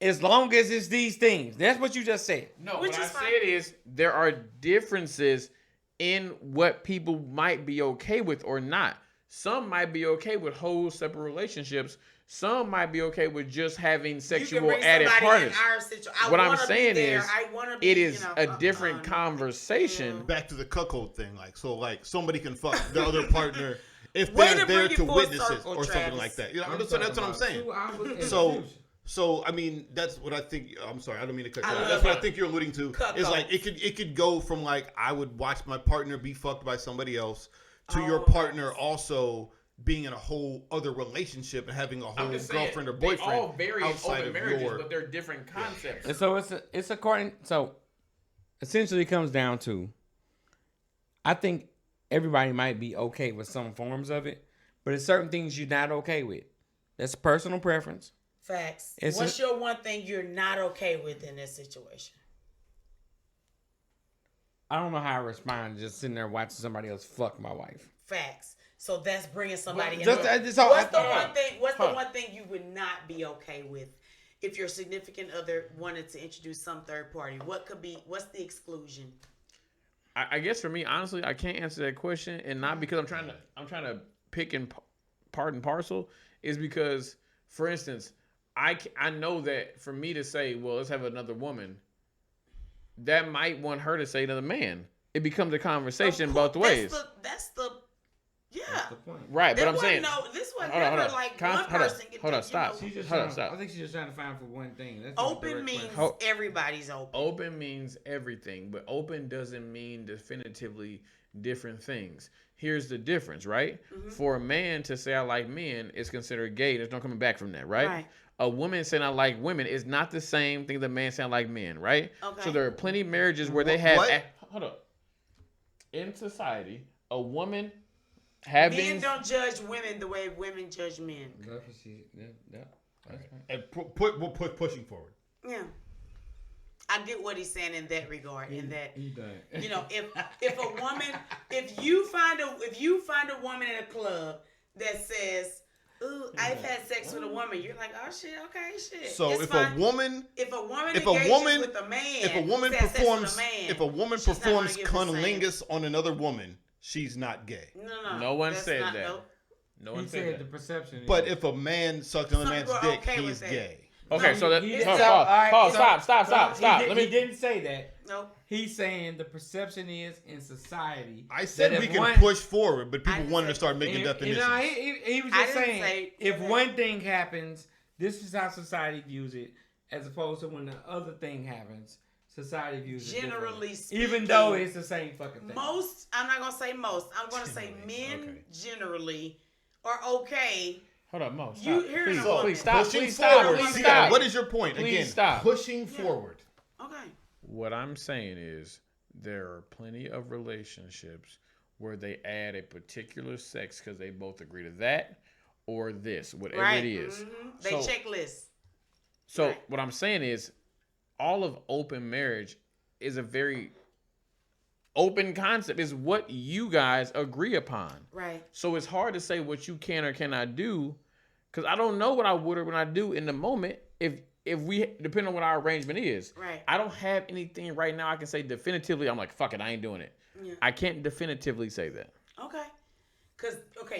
as long as it's these things. That's what you just said. No, Which what I is fine. said is there are differences in what people might be okay with or not. Some might be okay with whole separate relationships. Some might be okay with just having You sexual can bring added somebody in partners. our situation. What I'm saying is, I wanna be, it is you know, a different conversation. Back to the cuckold thing, like so, like somebody can fuck the other partner if Way they're to there bring it to full witness circle, it or something Travis. like that. You know, that's what I'm saying. So I mean, that's what I think. I'm sorry, I don't mean to cut you off. That's what I think you're alluding to. Is like it could go from like I would watch my partner be fucked by somebody else to your partner also being in a whole other relationship and having a whole girlfriend or boyfriend They all vary in outside open of marriages, your. but they're different concepts. And so it's according. So essentially, it comes down to. I think everybody might be okay with some forms of it, but it's certain things you're not okay with. That's personal preference. Facts. It's What's your one thing you're not okay with in this situation? I don't know how I respond to just sitting there watching somebody else fuck my wife. Facts. So that's bringing somebody in. Just- What's the one thing? What's the one thing you would not be okay with if your significant other wanted to introduce some third party? What could be? What's the exclusion? I guess for me, honestly, I can't answer that question, and not because I'm trying to pick and part and parcel. Is because, for instance, I know that for me to say, well, let's have another woman, that might want her to say to the man. It becomes a conversation both ways. That's the yeah. That's the point. Right, There but I'm wasn't saying. No, this was Hold on, never hold on. like Hold one on, person. Get hold on, to, stop. You know, She's just Hold trying on, stop. I think she's just trying to find for one thing. That's open means everybody's open. Open means everything, but open doesn't mean definitively different things. Here's the difference, right? Mm-hmm. For a man to say I like men is considered gay. There's no coming back from that, right? Right. A woman saying I like women is not the same thing that a man saying I like men, right? Okay. So there are plenty of marriages where they have. What? Hold up. In society, a woman having. Men don't judge women the way women judge men. And pushing forward. Yeah. I get what he's saying in that regard. In that, He done. you know, if a woman, if you find a woman in a club that says, "Ooh, I've had sex with a woman," you're like, "Oh shit, okay, shit." So it's if fine. a woman With a man, if a woman who's had sex with performs a man, if a woman she's not gonna performs give the same. cunnilingus on another woman, she's not gay. No, No one that's said not- that. nope. No He one said said the that. perception. But is- if a man sucks another Some man's people are dick, okay he's with that. gay. Okay, No, so that he- pause. so, all right, Pause. so- Stop. Let He me. didn't say that. Nope. He's saying the perception is in society. I said that we if can one- push forward, but I people didn't wanted to say- start making You definitions. know, he was I just didn't saying say if that. one thing happens, this is how society views it, as opposed to when the other thing happens, society views it Generally differently. speaking, Even though it's the same fucking thing. Most, I'm not gonna say most. I'm gonna say men Okay. generally are okay. Hold up, Mo. You Stop. hearing Please, a woman. please stop. Pushing Please stop. forward. Please See, stop. what is your point? Please Again, stop. pushing forward. Okay. What I'm saying is there are plenty of relationships where they add a particular sex because they both agree to that or this, whatever Right. it is. Mhm. They So- check lists. So Right. what I'm saying is all of open marriage is a very open concept. Is what you guys agree upon. Right. So it's hard to say what you can or cannot do because I don't know what I would or would not do in the moment if we, depending on what our arrangement is. Right. I don't have anything right now I can say definitively. I'm like, fuck it, I ain't doing it. Yeah. I can't definitively say that. Okay. Because,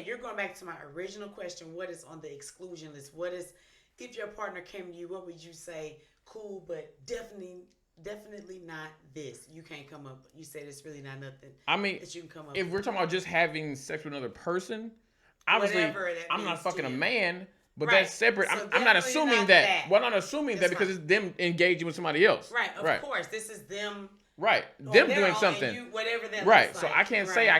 you're going back to my original question. What is on the exclusion list? What is, if your partner came to you, what would you say? Cool, but definitely not this. You can't come up. You said it's really not nothing I mean, that you can come up if with. we're talking about just having sex with another person, obviously Whatever that I'm not means fucking to a you. man, but Right. that's separate. So I'm not definitely assuming not that. that. Well, I'm not assuming that That's because fine. it's them engaging with somebody else. Right, of course. This is them. Right. on Them their doing own, something. and you, whatever that Right. looks So like. I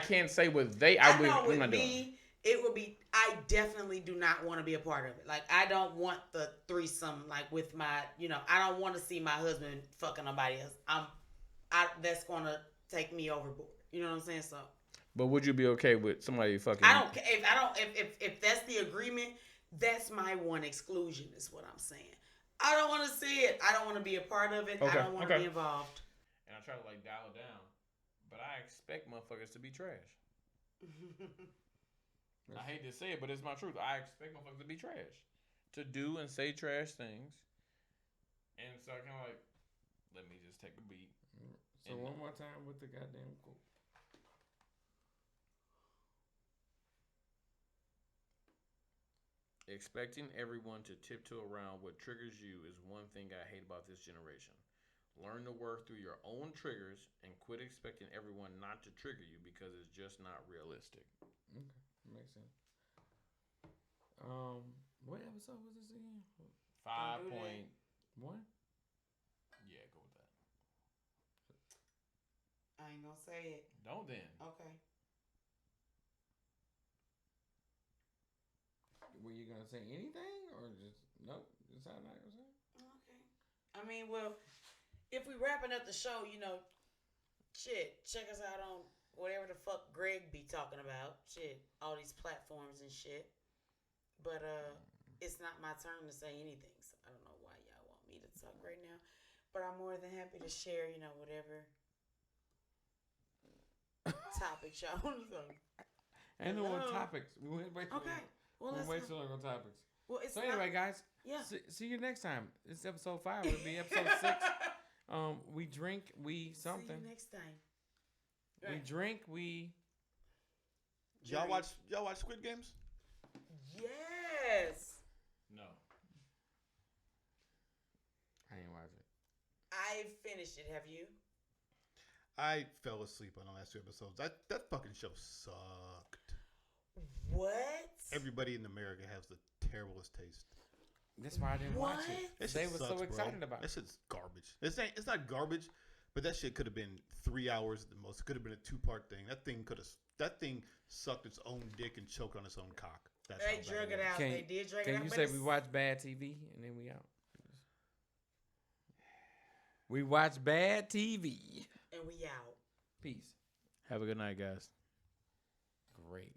can't say what they. I know I'm with not doing. me, it would be. I definitely do not want to be a part of it. Like I don't want the threesome. Like with my, I don't want to see my husband fucking nobody else. That's gonna take me overboard. You know what I'm saying? So But would you be okay with somebody fucking? I don't. If that's the agreement, that's my one exclusion. Is what I'm saying. I don't want to see it. I don't want to be a part of it. Okay, I don't want to okay. be involved. And I try to dial it down, but I expect motherfuckers to be trash. I hate to say it, but it's my truth. I expect motherfuckers to be trash, to do and say trash things, and so I kind of like, let me just take a beat. So one more time with the goddamn quote. Expecting everyone to tiptoe around what triggers you is one thing I hate about this generation. Learn to work through your own triggers and quit expecting everyone not to trigger you because it's just not realistic. Okay, makes sense. What episode was this again? 5 do that. point. One. Yeah, go with that. I ain't gonna say it. Don't then. Okay. Were you gonna say anything or just nope? Just how not gonna say? Okay. I mean, well, if we wrapping up the show, shit, check us out on whatever the fuck Greg be talking about. Shit, all these platforms and shit. But it's not my turn to say anything, so I don't know why y'all want me to talk right now. But I'm more than happy to share, whatever topics y'all want to talk. And no more Hello? topics. We went way too Okay. Well, long. let's We went way too long on topics. Well, it's So anyway, guys, yeah. see you next time. It's episode 5. It'll be episode 6. We drink, we something. See you next time. We drink, we. Y'all watch Squid Games? Yes. No. I ain't watch it. I finished it. Have you? I fell asleep on the last 2 episodes. That fucking show sucked. What? Everybody in America has the terriblest taste. That's why I didn't watch What? it. That They shit were sucks, so bro. excited about That it. shit's garbage. It's not garbage, but that shit could have been 3 hours at the most. It could have been a 2-part thing. That thing sucked its own dick and choked on its own cock. That's They how bad drug it was. out. Can- They did drag it Can out. you but say it's- we watch bad TV and then we out? We watch bad TV. And we out. Peace. Have a good night, guys. Great.